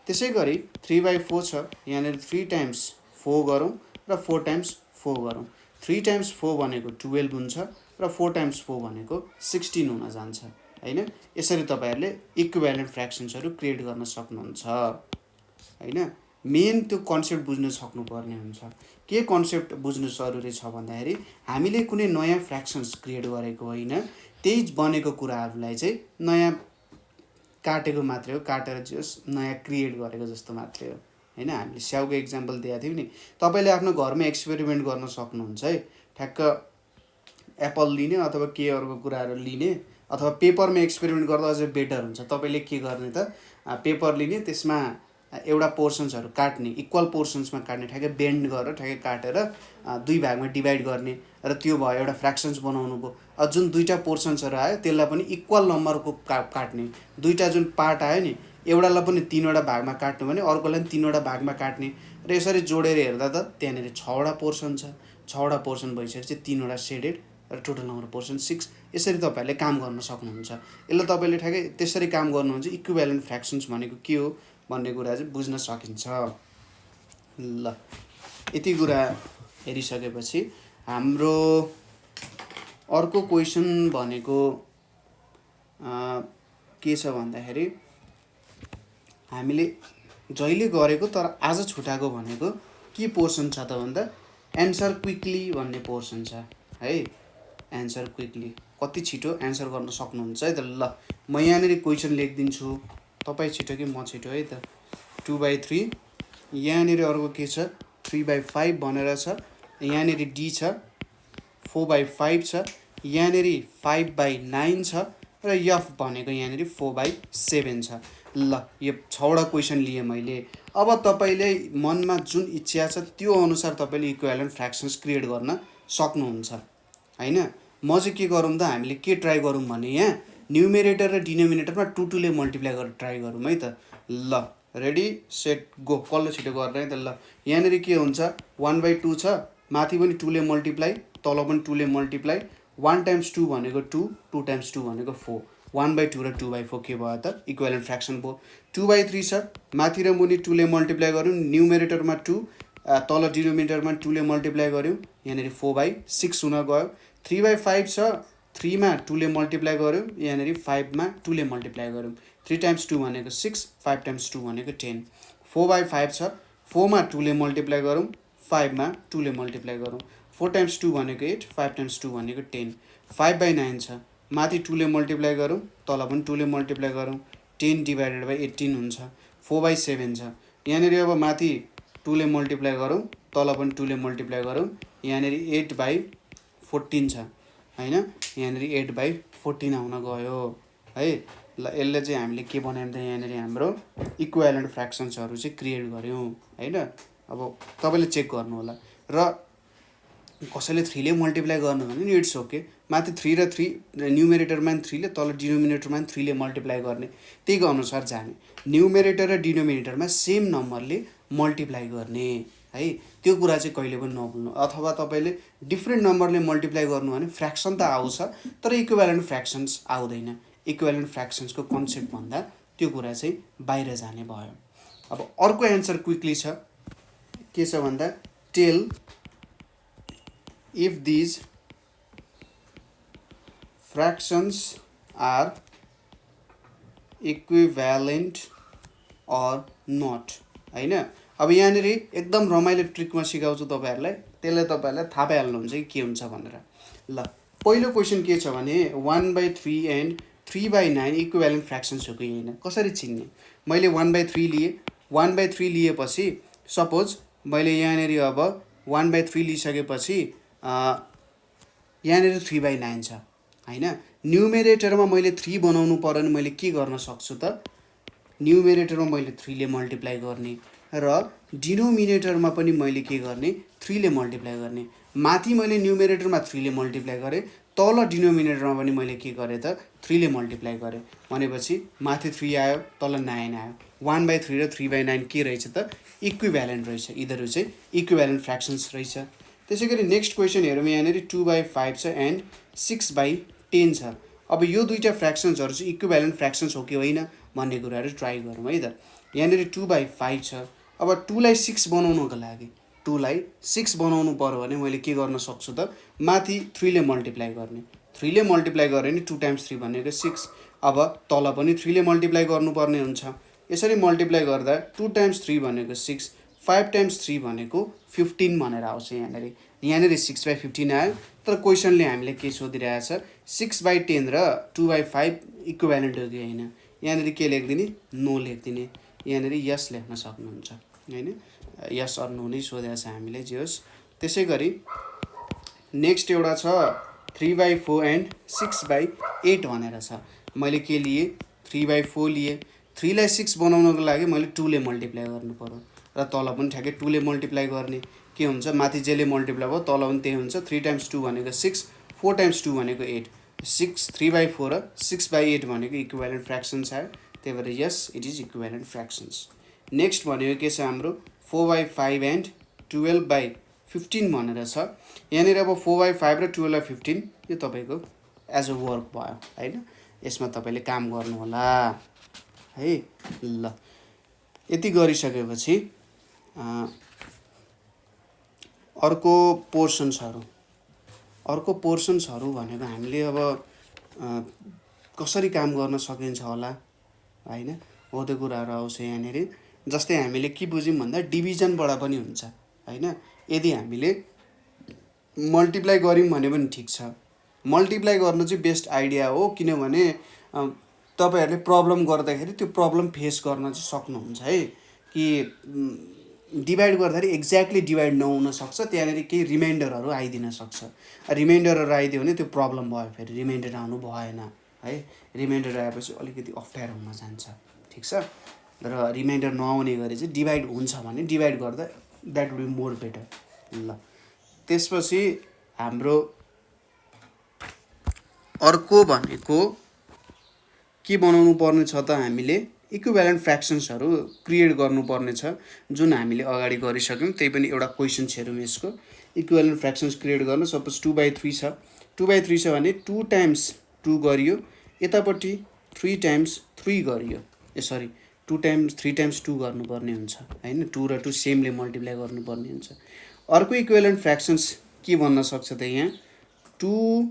त्यसै गरी 3/4 छ, यहाँनिर 3 × 4 गरौँ र 4 × 4 गरौँ। 3 × 4 भनेको 12 हुन्छ र 4 × 4 भनेको 16 हुन जान्छ हैन। यसरी तपाईँहरूले इक्विभ्यालेन्ट फ्र्याक्सन्सहरू क्रिएट गर्न सक्नुहुन्छ हैन। मेन त्यो कन्सेप्ट बुझ्न सक्नुपर्ने हुन्छ। के कन्सेप्ट बुझ्नु जरुरी छ भन्दाखेरि हामीले कुनै नयाँ फ्र्याक्सन्स क्रिएट गरेको होइन, त्यही बनेको कुराहरूलाई चाहिँ नयाँ काटेको मात्रै हो, काटेर जस नयाँ क्रिएट गरेको जस्तो मात्रै हो हैन। हामीले स्याउको इक्जाम्पल दिएको थियौँ नि, तपाईँले आफ्नो घरमा एक्सपेरिमेन्ट गर्न सक्नुहुन्छ है। ठ्याक्क एप्पल लिने अथवा के अरूको कुराहरू लिने, अथवा पेपरमा एक्सपेरिमेन्ट गर्दा अझै बेटर हुन्छ। तपाईँले के गर्ने त, पेपर लिने, त्यसमा एउटा पोर्सन्सहरू काट्ने, इक्वल पोर्सन्समा काट्ने, ठ्याक्कै बेन्ड गरेर ठ्याक्कै काटेर 2 भागमा डिभाइड गर्ने र त्यो भयो एउटा फ्र्याक्सन्स बनाउनु भयो। जुन 2टा पोर्सन्सहरू आयो त्यसलाई पनि इक्वल नम्बरको काट्ने, 2टा जुन पार्ट आयो नि एउटालाई पनि 3वटा भागमा काट्नु भने अर्कोलाई पनि 3वटा भागमा काट्ने र यसरी जोडेर हेर्दा त त्यहाँनिर 6वटा पोर्सन छ। 6वटा पोर्सन भइसकेपछि 3वटा सेडेड र टोटल नम्बर पोर्सन 6। यसरी तपाईँहरूले काम गर्न सक्नुहुन्छ। यसलाई तपाईँले ठ्याक्कै त्यसरी काम गर्नुहुन्छ, इक्विभ्यालेन्ट फ्र्याक्सन्स भनेको के हो भन्ने कुरा चाहिँ बुझ्न सकिन्छ। ल यति कुरा हेरिसकेपछि हाम्रो अर्को क्वेसन भनेको के छ भन्दाखेरि हामीले जहिले गरेको तर आज छुटाएको भनेको के पोर्सन छ त भन्दा एन्सर क्विकली भन्ने पोर्सन छ है। एन्सर क्विकली, कति छिटो एन्सर गर्न सक्नुहुन्छ है त। ल म यहाँनिर क्वेसन लेखिदिन्छु, तपाईँ छिटो कि म छिटो है त। 2/3 यहाँनिर अर्को के छ 3/5 भनेर छ, यहाँनिर डी छ 4/5 छ, यहाँनिर 5/9 छ र एफ भनेको यहाँनिर 4/7 छ। ल यो 6वटा क्वेसन लिएँ मैले। अब तपाईँले मनमा जुन इच्छा छ त्यो अनुसार तपाईँले इक्विभ्यालेन्ट फ्र्याक्सन्स क्रिएट गर्न सक्नुहुन्छ हैन। म चाहिँ के गरौँ त, हामीले के ट्राई गरौँ भने यहाँ न्युमेरेटर र डिनोमिनेटरमा 2 ले मल्टिप्लाई गरेर ट्राई गरौँ है त। ल रेडी सेट गो, कसले छिटो गर्ने है त। ल यहाँनिर के हुन्छ 1/2 छ माथि पनि 2 ले मल्टिप्लाई, तल पनि 2 ले मल्टिप्लाई, 1 टाइम्स 2 भनेको 2, 2 टाइम्स 2 भनेको 4, 1/2 र 2/4 के भयो त इक्विभ्यालेन्ट फ्र्याक्सन भयो। 2/3 छ, माथि र मुनि 2 ले मल्टिप्लाई गऱ्यौँ, न्युमेरेटरमा 2, तल डिनोमिनेटरमा 2 ले मल्टिप्लाई गऱ्यौँ, यहाँनिर 4/6 हुन गयो। 3/5 छ, 3 मा 2 ले मल्टिप्लाई गऱ्यौँ, यहाँनिर 5 मा 2 ले मल्टिप्लाई गऱ्यौँ, 3 टाइम्स 2 भनेको 6, 5 टाइम्स 2 भनेको 10। 4/5 छ, 4 मा 2 ले मल्टिप्लाई गरौँ, 5 मा 2 ले मल्टिप्लाई गरौँ, 4 टाइम्स 2 भनेको 8, 5 टाइम्स 2 भनेको 10। 5/9 छ, माथि 2 ले मल्टिप्लाई गरौँ, तल पनि 2 ले मल्टिप्लाई गरौँ, 10/18 हुन्छ। 4/7 छ, यहाँनिर अब माथि 2 ले मल्टिप्लाई गरौँ, तल पनि 2 ले मल्टिप्लाई गरौँ, यहाँनिर 8/14 छ हैन, यहाँनिर 8/14 आउन गयो है। ल यसले चाहिँ हामीले के बनायौँ त यहाँनिर हाम्रो इक्विभ्यालेन्ट फ्र्याक्सन्सहरू चाहिँ क्रिएट गऱ्यौँ हैन। अब तपाईँले चेक गर्नु होला। र कसैले 3 ले मल्टिप्लाई गर्नु भने नि इट्स ओके, माथि 3 र 3 न्युमेरेटरमा 3 ले, तल डिनोमिनेटरमा 3 ले मल्टिप्लाई गर्ने, त्यही अनुसार जाने। न्युमेरेटर र डिनोमिनेटरमा सेम नम्बरले मल्टिप्लाई गर्ने है, त्यो कुरा चाहिँ कहिले पनि नभुल्नु। अथवा तपाईँले डिफ्रेन्ट नम्बरले मल्टिप्लाई गर्नु भने फ्र्याक्सन त आउँछ तर इक्विभ्यालेन्ट फ्र्याक्सन्स आउँदैन। इक्विभ्यालेन्ट फ्र्याक्सन्सको कन्सेप्ट भन्दा त्यो कुरा चाहिँ बाहिर जाने भयो। अब अर्को एन्सर क्विकली छ, के छ भन्दा tell if these fractions are equivalent or not हैन। अब यहाँनिर एकदम रमाइलो ट्रिकमा सिकाउँछु तपाईँहरूलाई, त्यसले तपाईँहरूलाई थाहा पाइहाल्नुहुन्छ कि के हुन्छ भनेर। ल पहिलो क्वेसन के छ भने 1/3 एन्ड 3/9 इक्विभ्यालेन्ट फ्र्याक्सन्स हो कि होइन, कसरी चिन्ने? मैले 1/3 लिएँ, 1/3 लिएपछि सपोज मैले यहाँनिर अब 1/3 लिइसकेपछि यहाँनिर 3/9 छ हैन। न्युमेरेटरमा मैले 3 बनाउनु पर्यो भने मैले के गर्न सक्छु त, न्युमेरेटरमा मैले 3 ले मल्टिप्लाई गर्ने र डिनोमिनेटरमा पनि मैले के गर्ने 3 ले मल्टिप्लाई गर्ने। माथि मैले न्युमेरेटरमा 3 ले मल्टिप्लाई गरेँ, तल डिनोमिनेटरमा पनि मैले के गरेँ त 3 ले मल्टिप्लाई गरेँ, भनेपछि माथि 3 आयो, तल 9 आयो। 1/3 र 3/9 के रहेछ त इक्विभ्यालेन्ट रहेछ, यिनीहरू चाहिँ इक्विभ्यालेन्ट फ्र्याक्सन्स रहेछ। त्यसै गरी नेक्स्ट क्वेसन हेरौँ, यहाँनिर 2/5 छ एन्ड 6/10 छ। अब यो दुईवटा फ्र्याक्सन्सहरू चाहिँ इक्विभ्यालेन्ट फ्र्याक्सन्स हो कि होइन भन्ने कुराहरू ट्राई गरौँ है त। यहाँनिर 2/5 छ, अब 2 लाई 6 बनाउनको लागि 2 लाई 6 बनाउनु पर्यो भने मैले के गर्न सक्छु त, माथि 3 ले मल्टिप्लाई गर्ने, 3 ले मल्टिप्लाई गरेँ भने 2 टाइम्स 3 भनेको 6, अब तल पनि 3 ले मल्टिप्लाई गर्नुपर्ने हुन्छ। यसरी मल्टिप्लाई गर्दा 2 टाइम्स 3 भनेको 6, 5 टाइम्स 3 भनेको 15 भनेर आउँछ। यहाँनिर 6/15 आयो, तर क्वेसनले हामीले के सोधिरहेछ 6/10 र 2/5 इक्विभ्यालेन्ट हो कि होइन। यहाँनिर के लेखिदिने, नो लेखिदिने, यहाँनिर यस लेख्न सक्नुहुन्छ हैन, यस अर नो नै सोधेको छ हामीले, जे होस्। त्यसै गरी नेक्स्ट एउटा छ 3/4 एन्ड 6/8 भनेर छ। मैले के लिए 3/4 लिए, 3 लाई 6 बनाउनको लागि मैले 2 ले मल्टिप्लाई गर्नु पर्यो र तल पनि ठ्याक्कै 2 ले मल्टिप्लाई गर्ने, के हुन्छ माथि जेले मल्टिप्लाई भयो तल पनि त्यही हुन्छ। 3 टाइम्स 2 भनेको 6, 4 टाइम्स 2 भनेको 8, 3/4 र 6/8 भनेको इक्विभ्यालेन्ट फ्र्याक्सन्स आयो, त्यही भएर यस इट इज इक्विभ्यालेन्ट फ्र्याक्सन्स। नेक्स्ट भनेको के छ हाम्रो 4/5 एन्ड 12/15 भनेर छ। यहाँनिर अब 4/5 र 12/15 यो तपाईँको एज अ वर्क भयो हैन, यसमा तपाईँले काम गर्नु होला है। ल यति गरिसकेपछि अर्को पोर्सन्सहरू भनेको हामीले अब कसरी काम गर्न सकिन्छ होला हैन, हो त्यो कुराहरू आउँछ यहाँनिर। जस्तै हामीले के बुझ्यौँ भन्दा डिभिजनबाट पनि हुन्छ हैन। यदि हामीले मल्टिप्लाई गऱ्यौँ भने पनि ठिक छ, मल्टिप्लाई गर्नु चाहिँ बेस्ट आइडिया हो, किनभने तपाईँहरूले प्रब्लम गर्दाखेरि त्यो प्रब्लम फेस गर्न चाहिँ सक्नुहुन्छ है। कि डिभाइड गर्दाखेरि एक्ज्याक्टली डिभाइड नहुन सक्छ, त्यहाँनिर केही रिमाइन्डरहरू आइदिन सक्छ। रिमाइन्डरहरू आइदियो भने त्यो प्रब्लम भयो, फेरि रिमाइन्डर आउनु भएन है। रिमाइन्डर आएपछि अलिकति अप्ठ्यारो हुन जान्छ, ठिक छ। र रिमाइन्डर नआउने गरी चाहिँ डिभाइड हुन्छ भने डिभाइड गर्दा that will be more better. ल त्यसपछि हाम्रो अर्को भनेको के बनाउनु पर्ने छ त, हामीले इक्विभ्यालेन्ट फ्र्याक्सन्सहरू क्रिएट गर्नुपर्ने छ, जुन हामीले अगाडि गरिसक्यौँ। त्यही पनि एउटा क्वेसन हेरौँ यसको। इक्विभ्यालेन्ट फ्र्याक्सन्स क्रिएट गर्न। सपोज 2/3 छ, 2/3 छ भने 2 टाइम्स 2 गरियो, यतापट्टि 3 टाइम्स 3 गरियो, 2 टाइम्स 3 टाइम्स 2 गर्नुपर्ने हुन्छ होइन, 2 र 2 सेमले मल्टिप्लाई गर्नुपर्ने हुन्छ। अर्को इक्विभ्यालेन्ट फ्र्याक्सन्स के भन्न सक्छ त यहाँ 2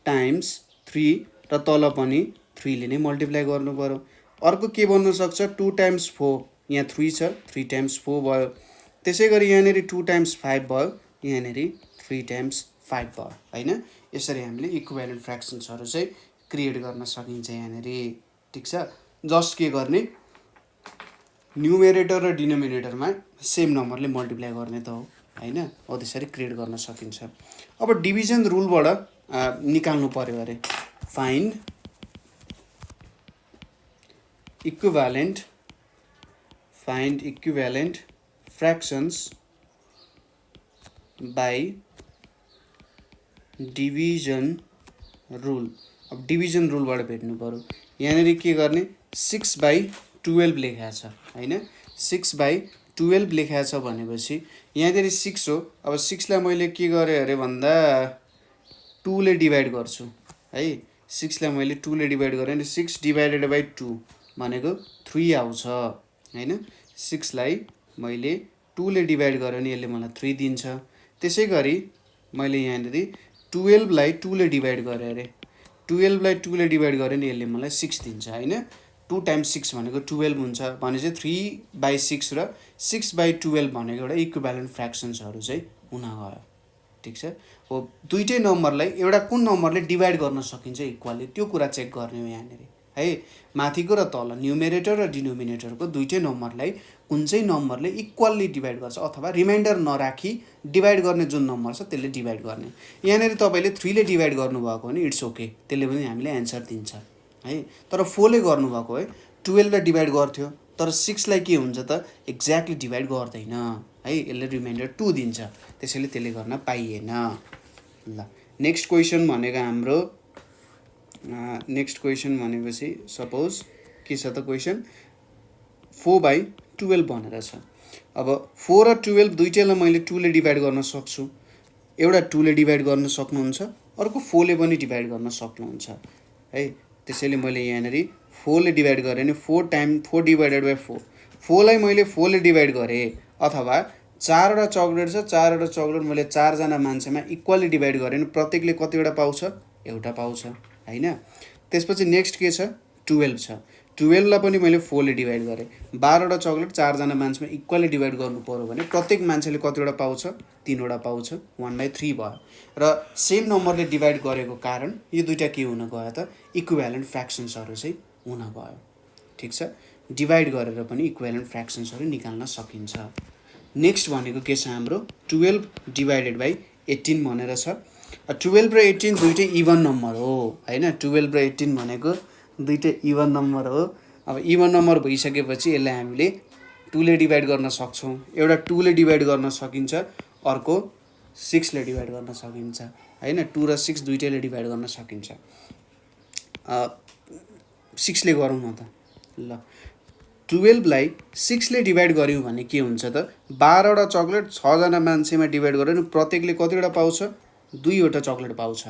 टाइम्स 3 र तल पनि 3 ले नै मल्टिप्लाई गर्नु पर्यो। अर्को के भन्न सक्छ 2 टाइम्स 4, यहाँ 3 छ, 3 टाइम्स 4 भयो। त्यसै गरी यहाँनिर 2 टाइम्स 5 भयो, यहाँनिर 3 टाइम्स 5 भयो होइन। यसरी हामीले इक्विभ्यालेन्ट फ्र्याक्सन्सहरू चाहिँ क्रिएट गर्न सकिन्छ यहाँनिर, ठिक छ। जस्ट के गर्ने न्युमेरेटर र डिनोमिनेटरमा सेम नम्बरले मल्टिप्लाई गर्ने त हो होइन, हो त्यसरी क्रिएट गर्न सकिन्छ। अब डिभिजन रुलबाट निकाल्नु पर्यो अरे find equivalent fractions by division rule. अब डिभिजन रुलबाट भेट्नु पर्यो। यहाँनिर के गर्ने 6/12 लेखा छ होइन, 6/12 लेखा छ भनेपछि यहाँनिर 6 हो। अब 6 लाई मैले के गरेँ अरे भन्दा 2 ले डिभाइड गर्छु है, 6 लाई मैले 2 ले डिभाइड गरेँ भने 6 डिभाइडेड बाई 2 भनेको 3 आउँछ होइन। 6 लाई मैले 2 ले डिभाइड गरेँ भने यसले मलाई 3 दिन्छ। त्यसै गरी मैले यहाँनिर 12 लाई 2 ले डिभाइड गरेँ अरे, 12 लाई 2 ले डिभाइड गरेँ भने यसले मलाई 6 दिन्छ होइन। 2 टाइम्स 6 भनेको 12 हुन्छ भने चाहिँ 3/6 र 6/12 भनेको एउटा इक्विभ्यालेन्ट फ्र्याक्सन्सहरू चाहिँ हुन गयो, ठिक छ। हो दुईटै नम्बरलाई एउटा कुन नम्बरले डिभाइड गर्न सकिन्छ इक्वली त्यो कुरा चेक गर्ने हो यहाँनिर है। माथिको र तल न्युमेरेटर र डिनोमिनेटरको दुईटै नम्बरलाई कुन चाहिँ नम्बरले इक्वल्ली डिभाइड गर्छ अथवा रिमाइन्डर नराखी डिभाइड गर्ने जुन नम्बर छ त्यसले डिभाइड गर्ने। यहाँनिर तपाईँले 3 ले डिभाइड गर्नुभएको भने इट्स ओके, त्यसले पनि हामीले एन्सर दिन्छ है। तर 4 ले गर्नुभएको है 12 ले डिभाइड गर्थ्यो तर 6 लाई के हुन्छ त एक्ज्याक्टली डिभाइड गर्दैन है, यसले रिमाइन्डर 2 दिन्छ, त्यसैले त्यसले गर्न पाइएन। ल नेक्स्ट क्वेसन भनेको हाम्रो नेक्स्ट क्वेसन भनेपछि सपोज के छ त क्वेसन 4/12 भनेर छ। अब 4 र 12 दुईटैलाई मैले 2 ले डिभाइड गर्न सक्छु, एउटा 2 ले डिभाइड गर्न सक्नुहुन्छ, अर्को 4 ले पनि डिभाइड गर्न सक्नुहुन्छ है। त्यसैले मैले यहाँनिर 4 ले डिभाइड गरेँ भने 4 डिभाइडेड बाई 4, 4 लाई मैले 4 ले डिभाइड गरेँ अथवा 4वटा चक्लेट छ, 4वटा चक्लेट मैले 4 जना मान्छेमा इक्वली डिभाइड गरेँ भने प्रत्येकले कतिवटा पाउँछ, एउटा पाउँछ होइन। त्यसपछि नेक्स्ट के छ 12 छ, 12 लाई पनि मैले 4 ले डिभाइड गरेँ, 12वटा चक्लेट 4 जना मान्छेमा इक्वली डिभाइड गर्नु पर्यो भने प्रत्येक मान्छेले कतिवटा पाउँछ, 3वटा पाउँछ, 1/3 भयो। र सेम नम्बरले डिभाइड गरेको कारण यो दुईटा के हुन गयो त इक्विभ्यालेन्ट फ्र्याक्सन्सहरू चाहिँ हुन गयो, ठिक छ। डिभाइड गरेर पनि इक्विभ्यालेन्ट फ्र्याक्सन्सहरू निकाल्न सकिन्छ। नेक्स्ट भनेको के छ हाम्रो 12 डिभाइडेड बाई 18 भनेर छ। 12 र 18 दुईटै इभन नम्बर हो होइन, 12 र 18 भनेको दुईटै इभन नम्बर हो। अब इभन नम्बर भइसकेपछि यसलाई हामीले 2 ले डिभाइड गर्न सक्छौँ, एउटा 2 ले डिभाइड गर्न सकिन्छ, अर्को 6 ले डिभाइड गर्न सकिन्छ होइन। 2 र 6 दुईटैले डिभाइड गर्न सकिन्छ। 6 ले गरौँ न त ल। 12 लाई 6 ले डिभाइड गऱ्यौँ भने के हुन्छ त 12वटा चक्लेट 6 जना मान्छेमा डिभाइड गऱ्यो भने प्रत्येकले कतिवटा पाउँछ, 2वटा चक्लेट पाउँछ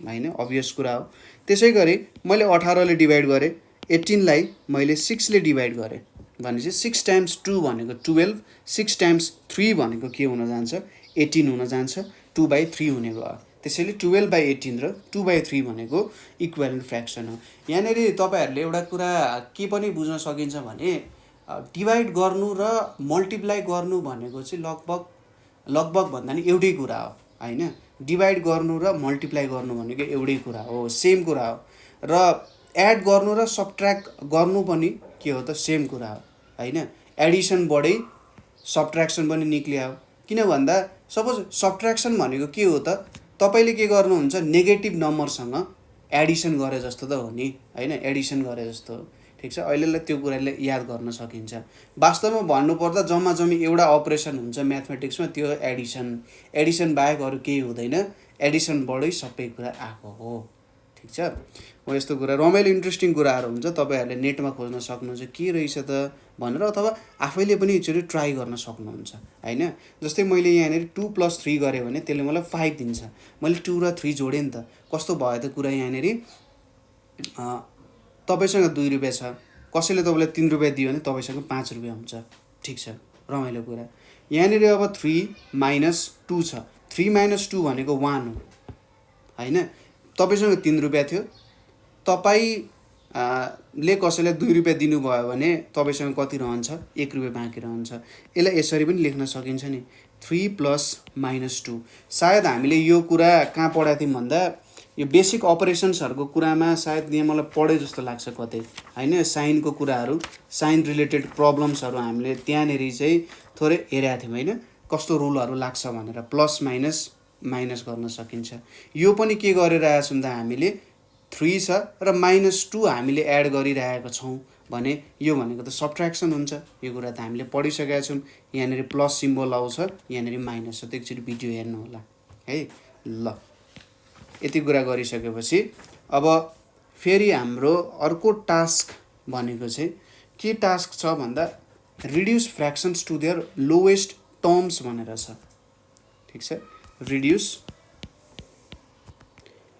होइन, अभियस कुरा हो। त्यसै गरी मैले 18 ले डिभाइड गरेँ, 18 लाई मैले 6 ले डिभाइड गरेँ भनेपछि 6 टाइम्स 2 भनेको 12, 6 टाइम्स 3 भनेको के हुन जान्छ 18 हुन जान्छ, 2/3 हुने भयो। त्यसैले 12/18 र 2/3 भनेको इक्विभ्यालेन्ट फ्र्याक्सन हो। यहाँनिर तपाईँहरूले एउटा कुरा के पनि बुझ्न सकिन्छ भने डिभाइड गर्नु र मल्टिप्लाई गर्नु भनेको चाहिँ लगभग भन्दा नि एउटै कुरा हो होइन। डिभाइड गर्नु र मल्टिप्लाई गर्नु भनेको एउटै कुरा हो, सेम कुरा हो। र एड गर्नु र सबट्र्याक्ट गर्नु पनि के हो त सेम कुरा हो होइन। एडिसन बढे सबट्र्याक्सन पनि निक्लियो, किन भन्दा सपोज सबट्र्याक्सन भनेको के हो त तपाईँले के गर्नुहुन्छ नेगेटिभ नम्बरसँग एडिसन गरे जस्तो त हो नि होइन, एडिसन गरे जस्तो हो, ठिक छ। अहिलेलाई त्यो कुराले याद गर्न सकिन्छ। वास्तवमा भन्नुपर्दा जम्मा जम्मी एउटा अपरेसन हुन्छ म्याथमेटिक्समा, त्यो एडिसन बाहेक अरू केही हुँदैन, एडिसनबाटै सबै कुरा आएको हो, ठिक छ। हो यस्तो कुरा रमाइलो इन्ट्रेस्टिङ कुराहरू हुन्छ, तपाईँहरूले नेटमा खोज्न सक्नुहुन्छ के रहेछ त भनेर, अथवा आफैले पनि एकचोटि ट्राई गर्न सक्नुहुन्छ होइन। जस्तै मैले यहाँनिर 2 + 3 गरेँ भने त्यसले मलाई 5 दिन्छ, मैले 2 र 3 जोडेँ नि त, कस्तो भयो त कुरा। यहाँनिर तपाईँसँग 2 रुपियाँ छ, कसैले तपाईँलाई 3 रुपियाँ दियो भने तपाईँसँग 5 रुपियाँ हुन्छ, ठिक छ, रमाइलो कुरा। यहाँनिर अब 3 - 2 छ, 3 - 2 भनेको 1 हो होइन। तपाईँसँग 3 रुपियाँ थियो, ले कसैलाई 2 रुपियाँ दिनुभयो भने तपाईँसँग कति रहन्छ, 1 रुपियाँ बाँकी रहन्छ। यसलाई यसरी पनि लेख्न सकिन्छ नि, 3 + -2। सायद हामीले यो कुरा कहाँ पढाएको थियौँ भन्दा यो बेसिक अपरेसन्सहरूको कुरामा सायद यहाँ मलाई पढे जस्तो लाग्छ कतै होइन। साइनको कुराहरू, साइन रिलेटेड प्रब्लम्सहरू हामीले त्यहाँनिर चाहिँ थोरै हेरेका थियौँ होइन, कस्तो रुलहरू लाग्छ भनेर। प्लस माइनस गर्न सकिन्छ। यो पनि के गरिरहेको छौँ त हामीले, 3 छ र -2 हामीले एड गरिरहेको छौँ भने यो भनेको त सब्ट्र्याक्सन हुन्छ। यो कुरा त हामीले पढिसकेका छौँ। यहाँनिर प्लस सिम्बल आउँछ, यहाँनिर माइनस छ, त एकचोटि भिडियो हेर्नु होला है। ल यति कुरा गरिसकेपछि अब फेरि हाम्रो अर्को टास्क भनेको चाहिँ के टास्क छ भन्दा reduce fractions to their lowest terms भनेर छ, ठिक छ। Reduce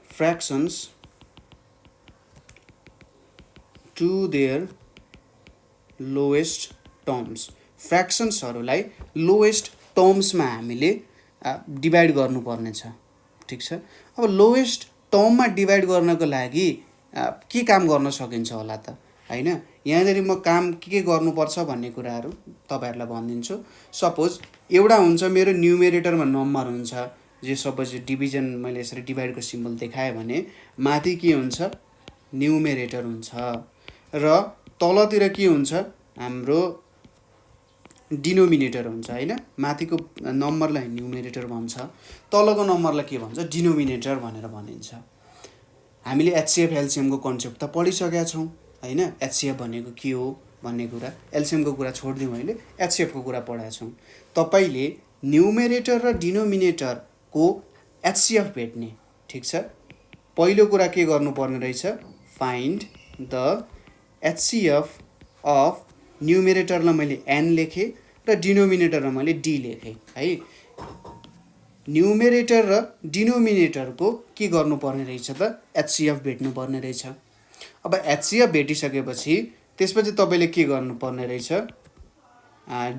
fractions to their lowest terms. फ्र्याक्सन्सहरूलाई लोएस्ट टर्म्समा हामीले डिभाइड गर्नुपर्ने छ, ठिक छ। अब लोएस्ट टर्ममा डिभाइड गर्नको लागि के काम गर्न सकिन्छ होला त होइन। यहाँनिर म काम के गर्नुपर्छ भन्ने कुराहरू तपाईँहरूलाई भनिदिन्छु। सपोज एउटा हुन्छ मेरो न्युमेरेटरमा नम्बर हुन्छ, जे सपोज डिभिजन मैले यसरी डिभाइडको सिम्बल देखाएँ भने माथि के हुन्छ, न्युमेरेटर हुन्छ, र तलतिर के हुन्छ, हाम्रो डिनोमिनेटर हुन्छ होइन। माथिको नम्बरलाई न्युमेरेटर भन्छ, तलको नम्बरलाई के भन्छ, डिनोमिनेटर भनेर भनिन्छ। हामीले एचसिएफ एलसिएमको कन्सेप्ट त पढिसकेका छौँ होइन। एचसिएफ भनेको के हो भन्ने कुरा, एलसिएमको कुरा छोडिदिउँ, अहिले एचसिएफको कुरा पढाएको छौँ। तपाईँले न्युमेरेटर र डिनोमिनेटरको एचसिएफ भेट्ने, ठिक छ। पहिलो कुरा के गर्नुपर्ने रहेछ, फाइन्ड द एचसिएफ अफ न्युमेरेटरलाई मैले एन लेखेँ र डिनोमिनेटरमा मैले डी लेखेँ है। न्युमेरेटर र डिनोमिनेटरको के गर्नुपर्ने रहेछ त, एचसिएफ भेट्नुपर्ने रहेछ। अब एचसिएफ भेटिसकेपछि त्यसपछि तपाईँले के गर्नुपर्ने रहेछ,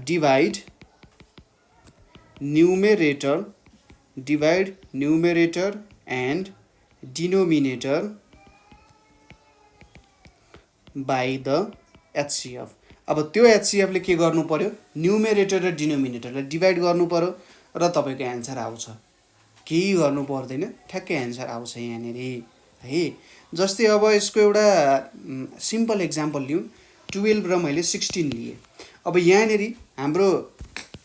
divide numerator and denominator by the HCF. अब त्यो एचसिएफले के गर्नु पर्यो, न्युमेरेटर र डिनोमिनेटरलाई डिभाइड गर्नु पर्यो र तपाईँको एन्सर आउँछ। केही गर्नु पर्दैन, ठ्याक्कै एन्सर आउँछ यहाँनिर है। जस्तै अब यसको एउटा सिम्पल इक्जाम्पल लिउँ, 12 र मैले 16 लिएँ। अब यहाँनिर हाम्रो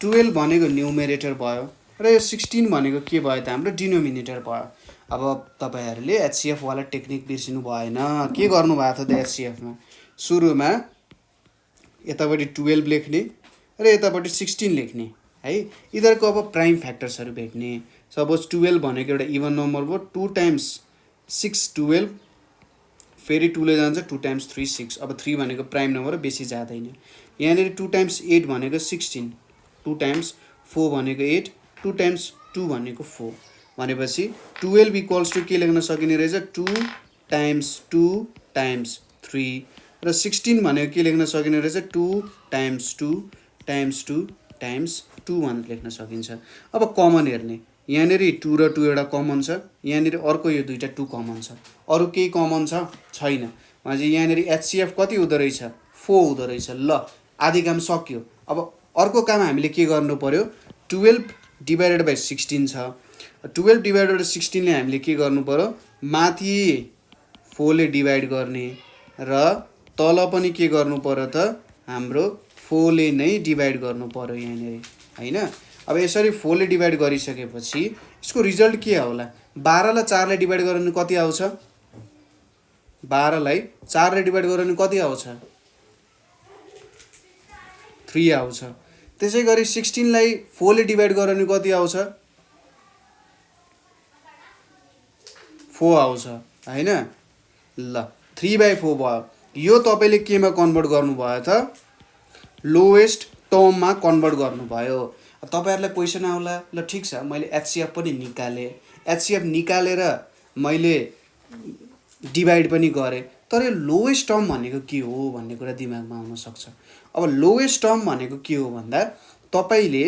12 भनेको न्युमेरेटर भयो र यो 16 भनेको के भयो त, हाम्रो डिनोमिनेटर भयो। अब तपाईँहरूले एचसिएफवाला टेक्निक बिर्सिनु भएन। के गर्नुभएको थियो त एचसिएफमा, सुरुमा यतापट्टि 12 लेख्ने र यतापट्टि 16 लेख्ने है। यिनीहरूको अब प्राइम फ्याक्टर्सहरू भेट्ने। सपोज 12 भनेको एउटा इभन नम्बर भयो, 2 × 6 12, फेरि 2 ले जान्छ, 2 × 3 6। अब 3 भनेको प्राइम नम्बर बेसी जाँदैन। यहाँनिर 2 × 8 भनेको 16, 2 × 4 भनेको 8, 2 × 2 भनेको 4 भनेपछि 12 = के लेख्न सकिने रहेछ, 2 × 2 × 3 र 16 भनेको के लेख्न सकिने रहेछ, 2 × 2 × 2 × 2 भनेर लेख्न सकिन्छ। अब कमन हेर्ने, यहाँनिर 2 र 2 एउटा कमन छ, यहाँनिर अर्को यो दुईवटा 2 कमन छ, अरू केही कमन छैन भनेपछि यहाँनिर एचसिएफ कति हुँदो रहेछ, 4 हुँदो रहेछ। ल आधी काम सक्यो। अब अर्को काम हामीले के गर्नु पर्यो, 12 / 16 छ, 12 / 16 ले हामीले के गर्नु पर्यो, माथि 4 ले डिभाइड गर्ने र तल पनि के गर्नु पर्यो त, हाम्रो 4 ले नै डिभाइड गर्नु पर्यो यहाँनिर होइन। अब यसरी 4 ले डिभाइड गरिसकेपछि यसको रिजल्ट के होला, 12 लाई 4 ले डिभाइड गऱ्यो भने कति आउँछ, 12 लाई 4 ले डिभाइड गऱ्यो भने कति आउँछ, 3 आउँछ। त्यसै गरी 16 लाई 4 ले डिभाइड गऱ्यो भने कति आउँछ, 4 आउँछ। हैन। ल 3/4 भयो। यो तपाईँले केमा कन्भर्ट गर्नुभयो त लोएस्ट टर्ममा कन्भर्ट गर्नुभयो। तपाईँहरूलाई क्वेसन आउला, ल ठिक छ मैले एचसिएफ पनि निकालेँ, एचसिएफ निकालेर मैले डिभाइड पनि गरेँ, तर यो लोएस्ट टर्म भनेको के हो भन्ने कुरा दिमागमा आउन सक्छ। अब लोएस्ट टर्म भनेको के हो भन्दा तपाईँले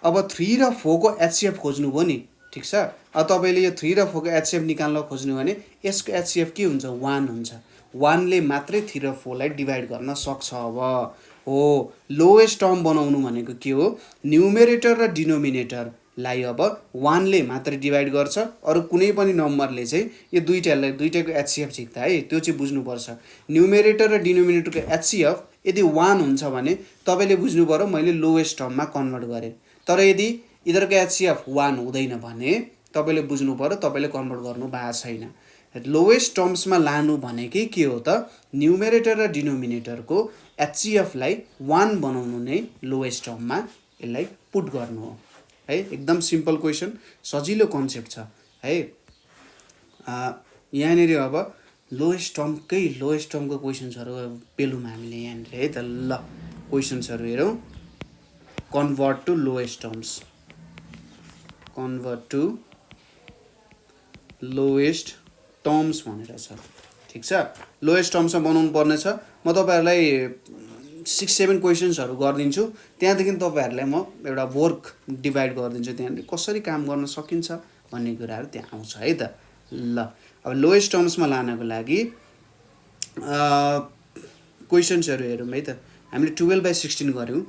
अब 3 र 4 को एचसिएफ खोज्नुभयो नि, ठिक छ। अब तपाईँले यो 3 र 4 को एचसिएफ निकाल्न खोज्नु भने यसको एचसिएफ के हुन्छ 1 हुन्छ। 1 ले मात्रै 3 र 4 लाई डिभाइड गर्न सक्छ। अब हो लोएस्ट टर्म बनाउनु भनेको के हो, न्युमेरेटर र डिनोमिनेटरलाई अब 1 ले मात्रै डिभाइड गर्छ, अरू कुनै पनि नम्बरले चाहिँ यो दुईटैको एचसिएफ झिक्दा है त्यो चाहिँ बुझ्नुपर्छ। न्युमेरेटर र डिनोमिनेटरको एचसिएफ यदि 1 हुन्छ भने तपाईँले बुझ्नु पर्यो मैले लोएस्ट टर्ममा कन्भर्ट गरेँ। तर यदि यिनीहरूको एचसिएफ 1 हुँदैन भने तपाईँले बुझ्नु पर्यो तपाईँले कन्भर्ट गर्नु भएको छैन। लोएस्ट टर्म्समा लानु भनेकै के हो त न्युमेरेटर र डिनोमिनेटरको एचसिएफलाई 1 बनाउनु नै लोएस्ट टर्ममा यसलाई पुट गर्नु हो है। एकदम सिम्पल क्वेसन, सजिलो कन्सेप्ट छ है। यहाँनिर अब लोएस्ट टर्मको क्वेसन्सहरू पेलौँ हामीले यहाँनिर है त। ल क्वेसन्सहरू हेरौँ। Convert to lowest terms, convert to lowest terms भनेर छ, ठिक छ। लोएस्ट टर्म्समा बनाउनु पर्ने छ। म तपाईँहरूलाई 6-7 क्वेसन्सहरू गरिदिन्छु, त्यहाँदेखि तपाईँहरूलाई म एउटा वर्क डिभाइड गरिदिन्छु, त्यहाँनिर कसरी काम गर्न सकिन्छ भन्ने कुराहरू त्यहाँ आउँछ है त। ल अब लोएस्ट टर्म्समा लानको लागि क्वेसन्सहरू हेरौँ है त। हामीले 12/16 गऱ्यौँ।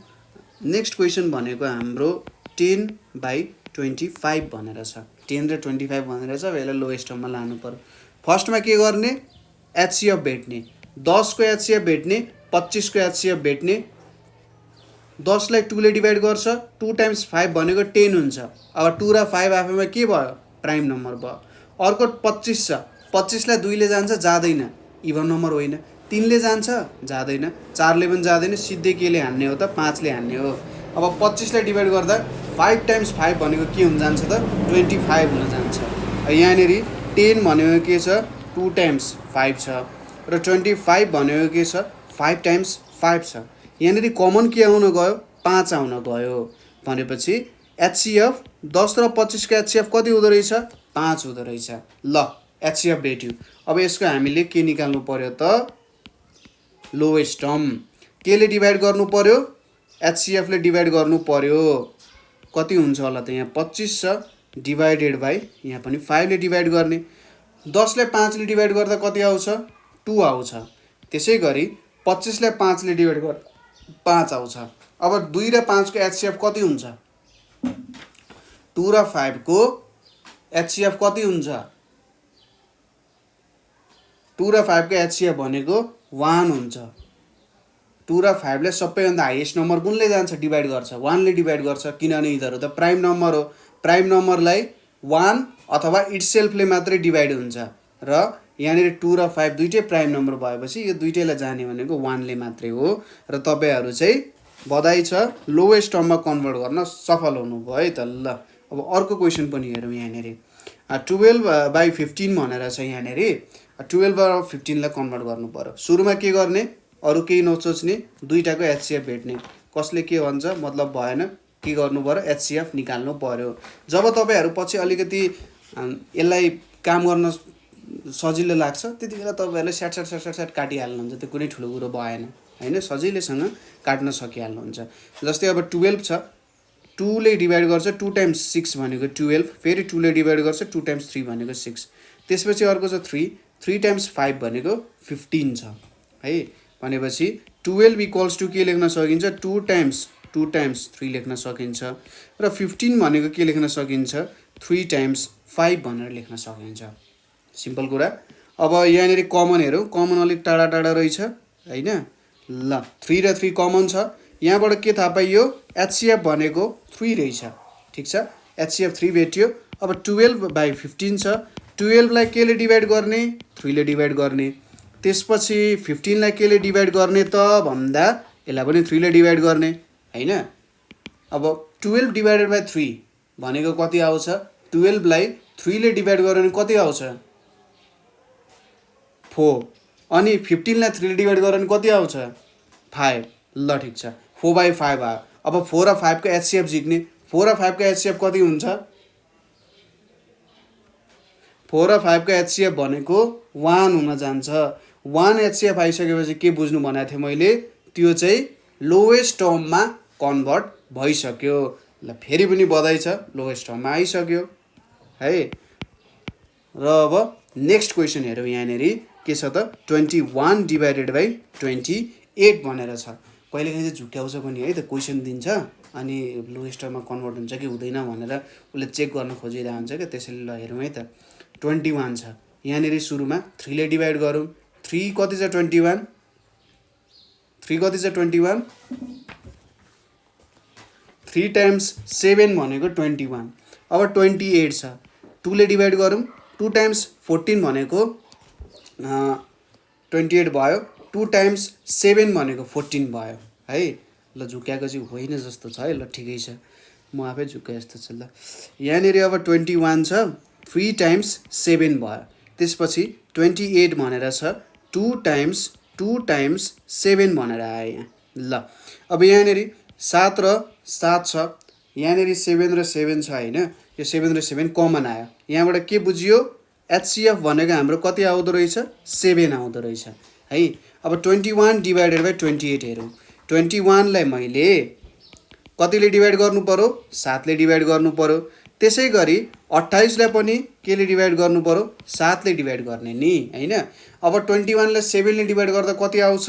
नेक्स्ट क्वेसन भनेको हाम्रो 10/25 भनेर छ। 10 र 25 भनेर छ, यसलाई लोएस्ट टर्ममा लानु पर्यो। फर्स्टमा के गर्ने, एचसिएफ भेट्ने, 10 को एचसिएफ भेट्ने, 25 को एचसिएफ भेट्ने। 10 लाई 2 ले डिभाइड गर्छ, 2 × 5 भनेको 10 हुन्छ। अब 2 र 5 आफैमा के भयो प्राइम नम्बर भयो। अर्को 25 छ, 25 लाई 2 ले जान्छ जाँदैन, इभन नम्बर होइन। 3 ले जान्छ जाँदैन, 4 ले पनि जाँदैन, सिधै के ले हान्ने हो त 5 ले हान्ने हो। अब 25 लाई डिभाइड गर्दा 5 × 5 भनेको के हुन जान्छ त 25 हुन जान्छ। यहाँनिर 10 भनेको के छ 2 × 5 छ र 25 भनेको के छ 5 × 5 छ। यहाँनिर कमन के आउन गयो 5 आउन गयो भनेपछि एचसिएफ 10 र 25 को एचसिएफ कति हुँदो रहेछ 5 हुँदो रहेछ। ल एचसिएफ भेट्यो। अब यसको हामीले के निकाल्नु पर्यो त लोएस्ट टर्म। के ले डिभाइड गर्नु पर्यो एचसिएफ ले डिभाइड गर्नु पर्यो। कति हुन्छ होला त यहाँ 25 छ डिभाइडेड बाई यहाँ पनि 5 ले डिभाइड गर्ने। 10 लाई 5 ले डिभाइड गर्दा कति आउँछ 2 आउँछ। त्यसै गरी 25 लाई 5 ले डिभाइड गर्दा 5 आउँछ। अब 2 र 5 को एचसिएफ कति हुन्छ 2 र 5 को एचसिएफ कति हुन्छ 2 र 5 को एचसिएफ भनेको 1 हुन्छ। 2 र 5 ले सबैभन्दा हाइएस्ट नम्बर कुनले जान्छ डिभाइड गर्छ 1 ले डिभाइड गर्छ, किनभने यिनीहरू त प्राइम नम्बर हो। प्राइम नम्बरलाई 1 अथवा इट्सेल्फले मात्रै डिभाइड हुन्छ र यहाँनिर 2 र 5 दुईटै प्राइम नम्बर भएपछि यो दुईटैलाई जाने भनेको 1 ले मात्रै हो। र तपाईँहरू चाहिँ बधाई छ लोएस्ट टर्ममा कन्भर्ट गर्न सफल हुनुभयो है त। ल अब अर्को क्वेसन पनि हेरौँ। यहाँनिर 12/15 भनेर छ। यहाँनिर 12 र 15 लाई कन्भर्ट गर्नु पर्यो। सुरुमा के गर्ने अरू केही नसोच्ने, दुईटाको एचसिएफ भेट्ने। कसले के भन्छ मतलब भएन, के गर्नु पर्यो एचसिएफ निकाल्नु पर्यो। जब तपाईँहरू पछि अलिकति यसलाई काम गर्न सजिलो लाग्छ त्यतिखेर तपाईँहरूले स्याट काटिहाल्नुहुन्छ, त्यो कुनै ठुलो कुरो भएन हैन, सजिलैसँग काट्न सकिहाल्नुहुन्छ। जस्तै अब 12 छ, 2 ले डिभाइड गर्छ 2 × 6 भनेको 12, फेरि 2 ले डिभाइड गर्छ 2 × 3 भनेको 6। त्यसपछि अर्को छ 3 × 5 भनेको 15 छ है। भनेपछि 12 = के लेख्न सकिन्छ 2 × 3 लेख्न सकिन्छ र 15 भनेको के लेख्न सकिन्छ 3 × 5 भनेर लेख्न सकिन्छ। सिम्पल कुरा। अब यहाँनिर कमन हेरौँ, कमन अलिक टाढा टाढा रहेछ हैन। ल 3 र 3 कमन छ। यहाँबाट के थाहा पाइयो एचसिएफ भनेको 3 रहेछ, ठिक छ। एचसिएफ 3 भेट्यो। अब 12/15 छ। 12 लाई के ले डिभाइड गर्ने 3 ले डिभाइड गर्ने। त्यसपछि 15 लाई के ले डिभाइड गर्ने त भन्दा यसलाई पनि 3 ले डिभाइड गर्ने हैन। अब 12 / 3 भनेको कति आउँछ 12 लाई 3 ले डिभाइड गर्यो भने कति आउँछ 4 अनि 15 लाई 3 ले डिभाइड गरेर भने कति आउँछ 5 ल ठिक छ 4/5 आयो अब 4 र 5 को एचसीएफ झिक्ने 4 र 5 को एचसीएफ कति हुन्छ 4 र 5 को एचसीएफ भनेको 1 हुन जान्छ 1 एचसीएफ आइसकेपछि के बुझ्नु भनेको थिएँ मैले त्यो चाहिँ लोएस्ट टर्ममा कन्भर्ट भइसक्यो ल फेरि पनि बधाई छ लोएस्ट टर्ममा आइसक्यो है र अब नेक्स्ट क्वेसन हेरौँ यहाँनेरि के छ त 21 डिभाइडेड बाई 28 भनेर छ कहिलेकाहीँ चाहिँ झुक्याउँछ पनि है त क्वेसन दिन्छ अनि लोएस्ट टर्ममा कन्भर्ट हुन्छ कि हुँदैन भनेर उसले चेक गर्न खोजिरहेको हुन्छ क्या त्यसैले ल हेरौँ है त 21 छ यहाँनेरि सुरुमा 3 ले डिभाइड गरौँ 3 कति छ 21 3 कति छ 21 3 टाइम्स 7 भनेको 21 अब 28 छ 2 ले डिभाइड गरौँ 2 टाइम्स 14 भनेको 28 भयो 2 टाइम्स 7 भनेको 14 भयो है ल झुक्याएको चाहिँ होइन जस्तो छ है ल ठिकै छ म आफै झुक्के जस्तो छ ल यहाँनेरि अब 21 छ 3 टाइम्स 7 भयो त्यसपछि 28 भनेर छ 2 टाइम्स 7 भनेर आयो यहाँ ल अब यहाँनेरि 7 र 7 छ यहाँनेरि 7 र 7 छ होइन यो 7 र 7 कमन आयो यहाँबाट के बुझियो एचसीएफ भनेको हाम्रो कति आउँदो रहेछ 7 आउँदो रहेछ है अब 21 डिभाइडेड बाई 28 हेरौँ 21 लाई मैले कतिले डिभाइड गर्नु पर्यो 7 ले डिभाइड गर्नु पर्यो त्यसै गरी 28 लाई पनि केले डिभाइड गर्नु पर्यो 7 ले डिभाइड गर्ने नि हैन अब 21 लाई 7 ले डिभाइड गर्दा कति आउँछ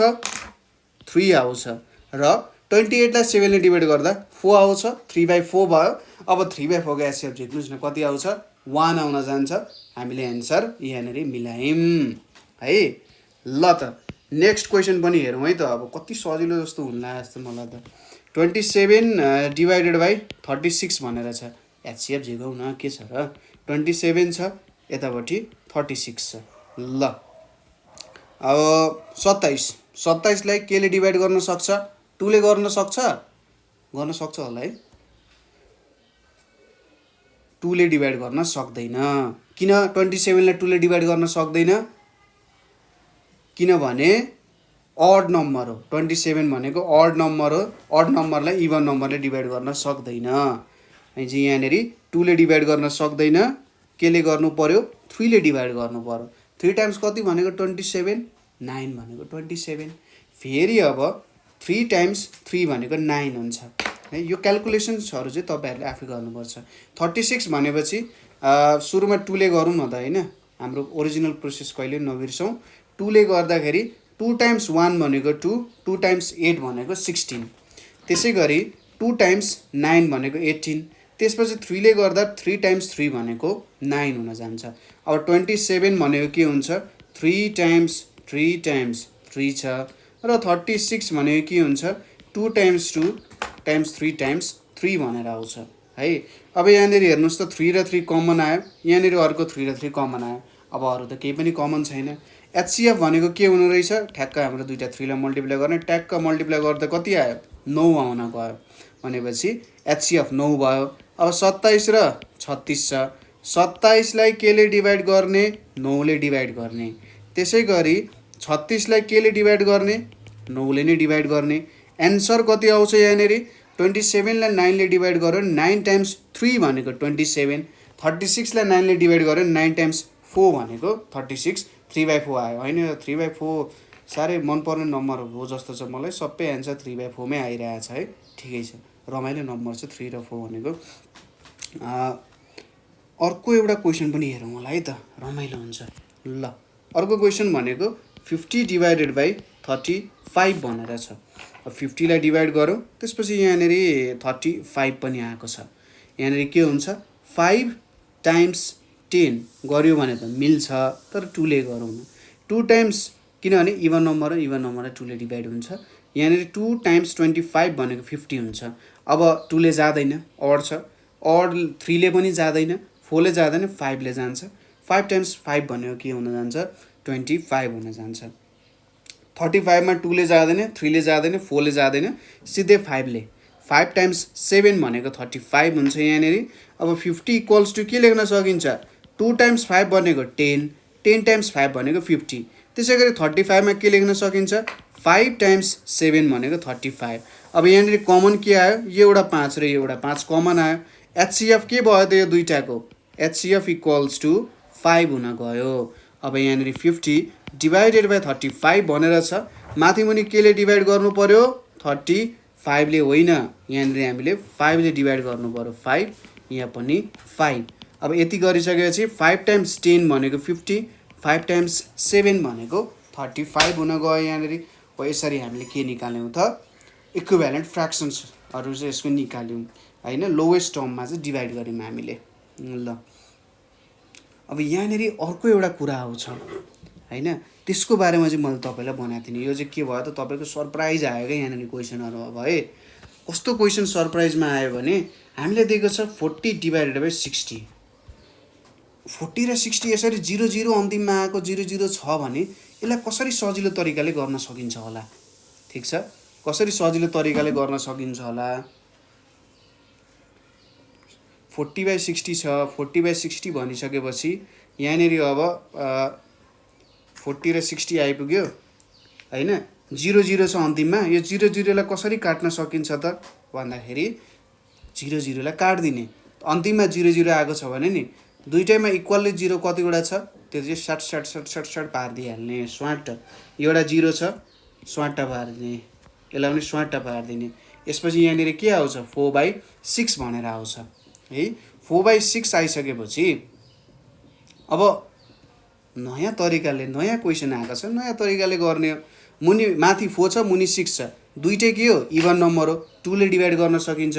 3 आउँछ र 28 लाई 7 ले डिभाइड गर्दा 4 आउँछ 3/4 भयो अब 3/4 को एचसीएफ झिक्नुस् न कति आउँछ 1 आउन जान्छ हामीले एन्सर यहाँनेरि मिलायौं है ल त नेक्स्ट क्वेसन पनि हेरौँ है त अब कति सजिलो जस्तो हुन लाग्यो जस्तो मलाई त 27 डिभाइडेड बाई 36 भनेर छ एचसीएफ झिकौँ न के छ र 27 छ यतापट्टि 36 छ ल अब 27 लाई केले डिभाइड गर्न सक्छ 2 ले गर्न सक्छ होला है 2 ले डिभाइड गर्न सक्दैन किन 27 लाई 2 ले डिभाइड गर्न सक्दैन किनभने अड नम्बर हो 27 भनेको अड नम्बर हो अड नम्बरलाई इभन नम्बरले डिभाइड गर्न सक्दैन चाहिँ यहाँनेरि 2 ले डिभाइड गर्न सक्दैन केले गर्नु पर्यो 3 ले डिभाइड गर्नु पर्यो 3 टाइम्स कति भनेको 27 9 भनेको 27 फेरि अब 3 टाइम्स 3 भनेको 9 हुन्छ है यो क्याल्कुलेसन्सहरु चाहिँ तपाईहरुले आफै गर्नुपर्छ 36 भनेपछि सुरुमा 2 ले गरौँ न त हैन हाम्रो ओरिजिनल प्रोसेस कहिले नबिर्सौं 2 ले गर्दाखेरि 2 टाइम्स 1 भनेको 2 2 टाइम्स 8 भनेको 16 त्यसैगरी 2 टाइम्स 9 भनेको 18 त्यसपछि 3 ले गर्दा 3 टाइम्स 3 भनेको 9 हुन जान्छ अब 27 भनेको के हुन्छ 3 टाइम्स 3 छ र 36 भनेको के हुन्छ 2 टाइम्स 2 टाइम्स 3 टाइम्स 3 भनेर आउँछ है अब यहाँनेरि हेर्नुस् त 3 र 3 कमन आयो यहाँनेरि अर्को 3 र 3 कमन आयो अब अरु त केही पनि कमन छैन एचसीएफ भनेको के हुनु रहेछ ठ्याक्क हाम्रो दुईटा 3 लाई मल्टिप्लाई गर्ने ट्याक्क मल्टिप्लाई गर्दा कति आयो 9 आउन गयो भनेपछि एचसीएफ 9 भयो अब 27 र 36 छ 27 लाई केले डिभाइड गर्ने 9 ले डिभाइड गर्ने त्यसैगरी 36 लाई केले डिभाइड गर्ने 9 ले नै डिभाइड गर्ने एन्सर कति आउँछ यहाँनेरि 27 लाई 9 ले डिभाइड गर्यो 9 टाइम्स 3 भनेको 27 36 लाई 9 ले डिभाइड गर्यो 9 टाइम्स 4 भनेको 36 3/4 आयो हैन 3/4 सारै मन पर्ने नम्बर हो जस्तो छ मलाई सबै एन्सर 3/4 मै आइरहेछ है ठिकै छ रमाइलो नम्बर छ 3 र 4 भनेको अर्को एउटा क्वेशन पनि हेरौँ होला है त रमाइलो हुन्छ ल अर्को क्वेशन भनेको 50 डिभाइडेड बाइ 35 भनेर छ अब 50 लाई डिभाइड गरौँ त्यसपछि यहाँनेरि 35 पनि आएको छ यहाँनेरि के हुन्छ 5 टाइम्स 10 गर्यो भने त मिल्छ तर 2 ले गरौँ न 2 टाइम्स किनभने इभन नम्बर 2 ले डिभाइड हुन्छ यहाँनेरि 2 टाइम्स 25 भनेको 50 हुन्छ अब 2 ले जाँदैन अड छ अड 3 ले पनि जाँदैन 4 ले जाँदैन 5 ले जान्छ 5 टाइम्स 5 भनेको के हुन जान्छ 25 हुन जान्छ 35 मा 2 ले जाँदैन 3 ले जाँदैन 4 ले जाँदैन सिधै 5 ले 5 टाइम्स 7 भनेको 35 हुन्छ यहाँनेरि अब 50 इक्वल्स टु के लेख्न सकिन्छ 2 टाइम्स 5 भनेको 10 10 टाइम्स 5 भनेको 50 त्यसै गरी 35 मा के लेख्न सकिन्छ 5 टाइम्स 7 भनेको 35। अब यहाँनिर कमन के आयो यो एउटा 5 र यो एउटा 5 कमन आयो। एचसीएफ के भयो त यो दुईटाको एचसीएफ इक्वल्स टु 5 हुन गयो। अब यहाँनिर 50 डिभाइडेड बाई 35 भनेर छ। माथि मुनि केले डिभाइड गर्नु पर्यो 35 ले होइन, यहाँनिर हामीले 5 ले डिभाइड गर्नु पर्यो 5, यहाँ पनि 5। अब यति गरिसकेपछि 5 टाइम्स 10 भनेको 50, 5 टाइम्स 7 भनेको 35 हुन गयो यहाँनिर। हो यसरी हामीले के निकाल्यौँ त इक्विभ्यालेन्ट फ्र्याक्सन्सहरू चाहिँ यसको निकाल्यौँ हैन, लोवेस्ट टर्ममा चाहिँ डिभाइड गऱ्यौँ हामीले। ल अब यहाँनिर अर्को एउटा कुरा आउँछ हैन, त्यसको बारेमा चाहिँ मैले तपाईँलाई भनेको थिएँ। यो चाहिँ के भयो त तपाईँको सरप्राइज आयो क्या यहाँनिर क्वेसनहरू। अब है कस्तो क्वेसन सरप्राइजमा आयो भने हामीले दिएको छ 40 डिभाइडेड बाई 60। 40 र 60 यसरी 0 0 अन्तिममा आएको 0 0 छ भने यसलाई कसरी सजिलो तरिकाले गर्न सकिन्छ होला? ठिक छ, कसरी सजिलो तरिकाले गर्न सकिन्छ होला? 40/60 छ, 40/60 भनिसकेपछि यहाँनिर अब 40 र 60 आइपुग्यो हैन, 0 0 छ अन्तिममा। यो 0 0 लाई कसरी काट्न सकिन्छ त भन्दाखेरि 0 0 लाई काट्दिने। अन्तिममा 0 0 आएको छ भने नि दुईटैमा इक्वल्ली 0 कतिवटा छ त्यो चाहिँ 60 60 60 60 60 पारिदिइहाल्ने स्वाट। एउटा 0 छ स्वाट पारिदिने, यसलाई पनि स्वाट पारिदिने। यसपछि यहाँनिर के आउँछ 4/6 भनेर आउँछ है। 4/6 आइसकेपछि अब नयाँ तरिकाले नयाँ क्वेसन आएको छ, नयाँ तरिकाले गर्ने हो। मुनि माथि 4 छ मुनि 6 छ, दुईटै के हो इभन नम्बर हो, 2 ले डिभाइड गर्न सकिन्छ।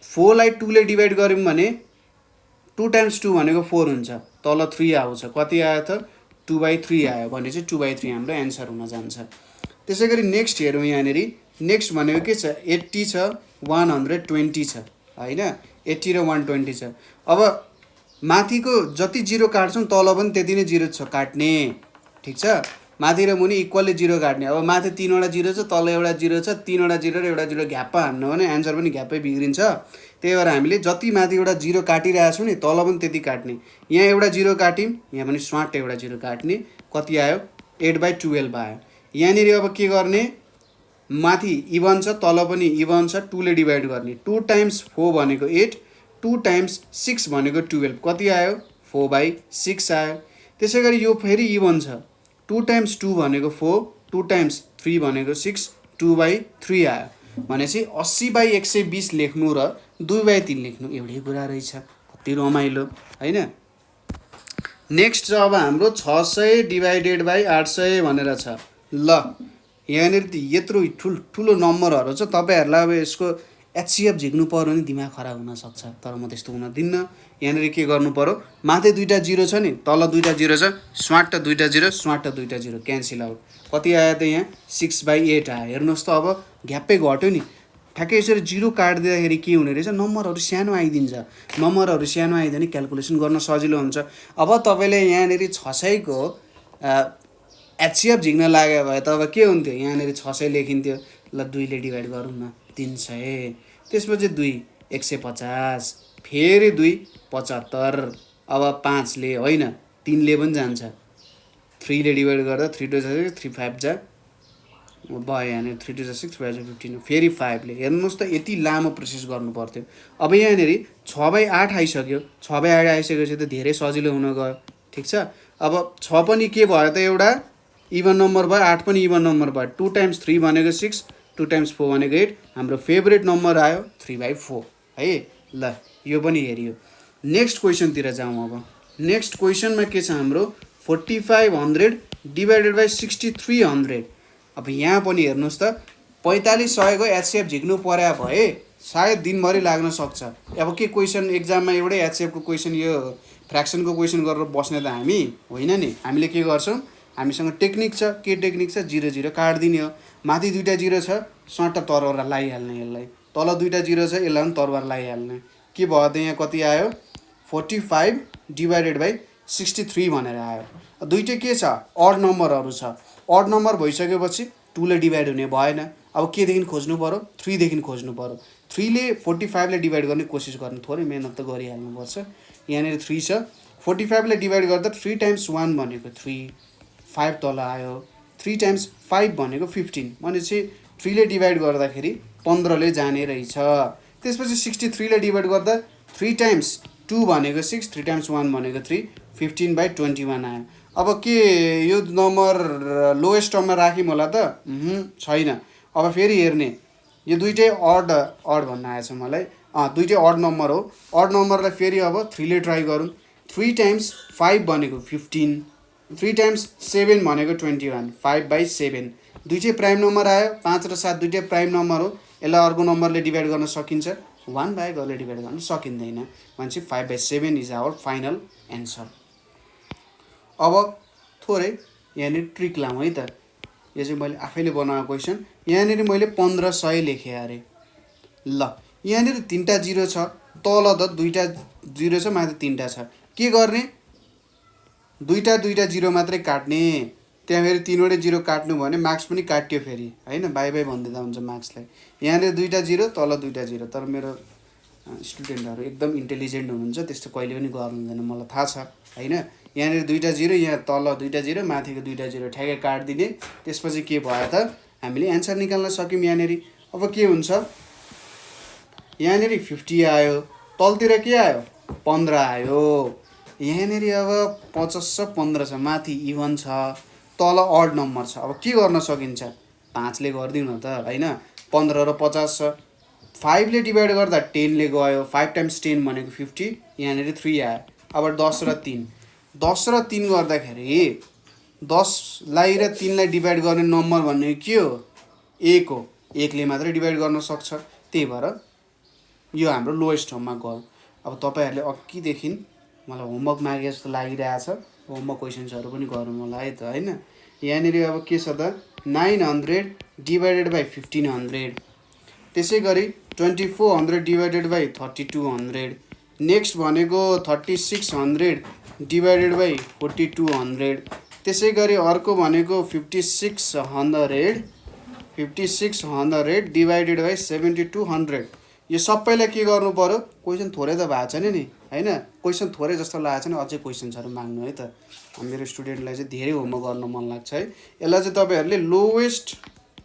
4 लाई 2 ले डिभाइड गऱ्यौँ भने 2 टाइम्स 2 भनेको 4 हुन्छ, तल 3 आउँछ। कति आयो त 2/3 आयो भने चाहिँ 2/3 हाम्रो एन्सर हुन जान्छ। त्यसै गरी नेक्स्ट हेरौँ यहाँनिर। नेक्स्ट भनेको के छ 80 छ 120 छ हैन, 80 र 120 छ। अब माथिको जति 0 काट्छौँ तल पनि त्यति नै 0 छ काट्ने, ठिक छ। माथि र मुनि इक्वल्ली 0 काट्ने। अब माथि 3 वटा 0 छ, तल एउटा 0 छ, 3 वटा 0 र एउटा 0 घ्याप्प हान्नु भने एन्सर पनि घ्याप्पै बिग्रिन्छ। त्यही भएर हामीले जति माथि एउटा 0 काटिरहेको छौँ नि तल पनि त्यति काट्ने। यहाँ एउटा 0 काट्यौँ, यहाँ पनि स्वाट एउटा 0 काट्ने। कति आयो 8/12 आयो। यहाँनिर अब के गर्ने माथि इभन छ तल पनि इभन छ, 2 ले डिभाइड गर्ने। 2 टाइम्स 4 भनेको 8, 2 टाइम्स 6 भनेको 12, कति आयो 4/6 आयो। त्यसै गरी यो फेरि इभन छ, 2 टाइम्स 2 भनेको 4, 2 टाइम्स 3 भनेको 6, 2/3 आयो। भनेपछि 80/120 लेख्नु र 2/3 लेख्नु एउटै कुरा रहेछ। कति रमाइलो हैन। नेक्स्ट छ अब हाम्रो 600 डिभाइडेड बाई 800 भनेर छ। ल यहाँनिर यत्रो ठुलो नम्बरहरू छ, तपाईँहरूलाई अब यसको एचसीएफ झिक्नु पर्यो भने दिमाग खराब हुनसक्छ, तर म त्यस्तो हुन दिन्न। यहाँनिर के गर्नु पर्यो माथि दुईवटा 0 छ नि तल दुईवटा 0 छ, स्वाट दुईवटा 0 स्वाट दुईवटा 0 क्यान्सल आउट। कति आयो त यहाँ 6/8 आयो। हेर्नुहोस् त अब घ्याप्पै घट्यो नि। ठ्याक्कै यसरी 0 काटिदिँदाखेरि के हुने रहेछ नम्बरहरू सानो आइदिन्छ। नम्बरहरू सानो आइदियो भने क्यालकुलेसन गर्न सजिलो हुन्छ। अब तपाईँले यहाँनिर 600 को एचसीएफ झिक्न लाग्यो भए त अब के हुन्थ्यो यहाँनिर 600 लेखिन्थ्यो। ल 2 ले डिभाइड गरौँ न 300, त्यसपछि 2 150, फेरि 2 75। अब 5 ले होइन 3 ले पनि जान्छ, 3 ले डिभाइड गर्दा 3 2 6 3 5 जा भयो, यहाँनिर 3 2 6 3 5 15, फेरि 5 ले। हेर्नुहोस् त यति लामो प्रोसेस गर्नु पर्थ्यो। अब यहाँनिर 6/8 आइसक्यो, 6/8 आइसकेपछि त धेरै सजिलो हुन गयो, ठिक छ। अब 6 पनि के भयो त एउटा इभन नम्बर भयो, 8 पनि इभन नम्बर भयो। 2 टाइम्स 3 भनेको 6, 2 टाइम्स 4 भनेको 8, हाम्रो फेभरेट नम्बर आयो 3/4 है। ल यो पनि हेरियो। नेक्स्ट क्वेसनतिर जाउँ। अब नेक्स्ट क्वेसनमा के छ हाम्रो 4500 डिभाइडेड बाई 6300। अब यहाँ पनि हेर्नुहोस् त 4500 को एचसीएफ झिक्नु पर्या भए सायद दिनभरि लाग्न सक्छ। अब के क्वेसन एक्जाममा एउटै एचसीएफको क्वेसन यो फ्र्याक्सनको क्वेसन गरेर बस्ने त हामी होइन नि। हामीले के गर्छौँ हामीसँग टेक्निक छ। के टेक्निक छ 0 0 काटिदिने हो। माथि दुईवटा 0 छ स्वाट तरवार लगाइहाल्ने, यसलाई तल दुईवटा 0 छ यसलाई पनि तरवार लगाइहाल्ने। के भयो त यहाँ कति आयो 45 डिभाइडेड बाई 63 भनेर आयो। दुईटै के छ अड नम्बरहरू छ। अड नम्बर भइसकेपछि 2 ले डिभाइड हुने भएन। अब केदेखि खोज्नु पर्यो 3 देखि खोज्नु पर्यो। 3 ले 45 ले डिभाइड गर्ने कोसिस गर्नु, थोरै मेहनत त गरिहाल्नुपर्छ। यहाँनिर 3 छ, 45 ले डिभाइड गर्दा 3 टाइम्स 1 भनेको 3, 5 तल आयो। 3 टाइम्स 5 भनेको 15 भनेपछि 3 ले डिभाइड गर्दाखेरि 15 ले जाने रहेछ। त्यसपछि 63 ले डिभाइड गर्दा 3 टाइम्स 2 भनेको 6, 3 टाइम्स 1 भनेको 3, 15/21 आयो। अब के यो नम्बर लोएस्ट टर्ममा राख्यौँ होला त? छैन। अब फेरि हेर्ने, यो दुइटै अड भन्न आएछ मलाई। दुइटै अड नम्बर हो। अड नम्बरलाई फेरि अब 3 ले ट्राई गरौँ। 3 टाइम्स 5 भनेको 15, 3 टाइम्स 7 भनेको 21, 5/7। दुइटै प्राइम नम्बर आयो। 5 र 7 दुइटै प्राइम नम्बर हो। यसलाई अर्को नम्बरले डिभाइड गर्न सकिन्छ, 1 बाहेक अरूले डिभाइड गर्न सकिँदैन। भनेपछि 5/7 इज आवर फाइनल एन्सर। अब थोरै यहाँनिर ट्रिक लाउँ है त। यो चाहिँ मैले आफैले बनाएको क्वेसन। यहाँनिर मैले 1500 लेखेँ अरे। ल यहाँनिर 3टा 0 छ, तल त 2टा 0 छ, माथि 3टा छ। के गर्ने? 2टा 0 मात्रै काट्ने। त्यहाँ फेरि 3वटै 0 काट्नु भने मार्क्स पनि काट्यो फेरि, होइन? बाई बाई भनिदिँदा हुन्छ मार्क्सलाई। यहाँनिर 2टा 0, तल 2टा 0। तर मेरो स्टुडेन्टहरू एकदम इन्टेलिजेन्ट हुनुहुन्छ, त्यस्तो कहिले पनि गर्नु हुँदैन, मलाई थाहा छ, होइन? यहाँनिर 2टा 0, यहाँ तल 2टा 0, माथिको 2टा 0 ठ्याक्कै काटिदिने। त्यसपछि के भयो त? हामीले एन्सर निकाल्न सक्यौँ यहाँनिर। अब के हुन्छ? यहाँनिर 50 आयो, तलतिर के आयो? 15 आयो। यहाँनिर अब 50 छ, 15 छ, माथि इभन छ, तल अड नम्बर छ। अब के गर्न सकिन्छ? 5 ले गरिदिउँ न त, होइन? 15 र 50 छ, 5 ले डिभाइड गर्दा 10 ले गयो। 5 टाइम्स 10 भनेको 50, यहाँनिर 3 आयो। अब 10 र 3 गर्दाखेरि 10लाई र 3लाई डिभाइड गर्ने नम्बर भन्ने के हो? 1 हो। 1 ले मात्रै डिभाइड गर्न सक्छ। त्यही भएर यो हाम्रो लोएस्ट टर्ममा गयो। अब तपाईँहरूले अघिदेखि मलाई होमवर्क मागे जस्तो लागिरहेछ। होमवर्क क्वेसन्सहरू पनि गरौँ होला है त, होइन? यहाँनिर अब के छ त? 900 डिभाइडेड बाई 1500। त्यसै गरी 2400 डिभाइडेड बाई 3200। नेक्स्ट भनेको 3600 डिभाइडेड बाई 4200। त्यसै गरी अर्को भनेको 5600 डिभाइडेड बाई 7200। यो सबैलाई के गर्नु पर्यो? क्वेसन थोरै त भएको छैन नि, होइन? क्वेसन थोरै जस्तो लागेको छैन, अझै क्वेसन्सहरू माग्नु है त। मेरो स्टुडेन्टलाई चाहिँ धेरै होमवर्क गर्न मन लाग्छ है। यसलाई चाहिँ तपाईँहरूले लोएस्ट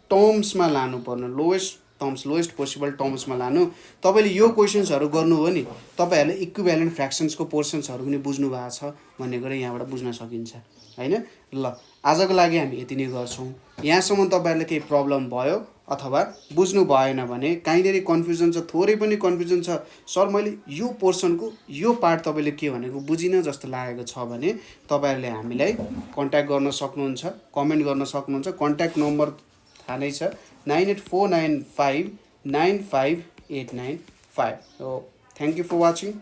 टर्म्समा लानुपर्ने, लोएस्ट पोसिबल टर्म्समा लानु। तपाईँले यो क्वेसन्सहरू गर्नुभयो नि, तपाईँहरूले इक्विभ्यालेन्ट फ्र्याक्सन्सको पोर्सन्सहरू पनि बुझ्नु भएको छ भन्ने कुरा यहाँबाट बुझ्न सकिन्छ, होइन? ल आजको लागि हामी यति नै गर्छौँ। यहाँसम्म तपाईँहरूलाई केही प्रब्लम भयो अथवा बुझ्नु भएन भने, कहीँनिर कन्फ्युजन छ, थोरै पनि कन्फ्युजन छ, सर मैले यो पोर्सनको यो पार्ट तपाईँले के भनेको बुझिनँ जस्तो लागेको छ भने तपाईँहरूले हामीलाई कन्ट्याक्ट गर्न सक्नुहुन्छ, कमेन्ट गर्न सक्नुहुन्छ। कन्ट्याक्ट नम्बर थाहा नै छ, 9849595895। हो, थ्याङ्क यू फर वाचिङ।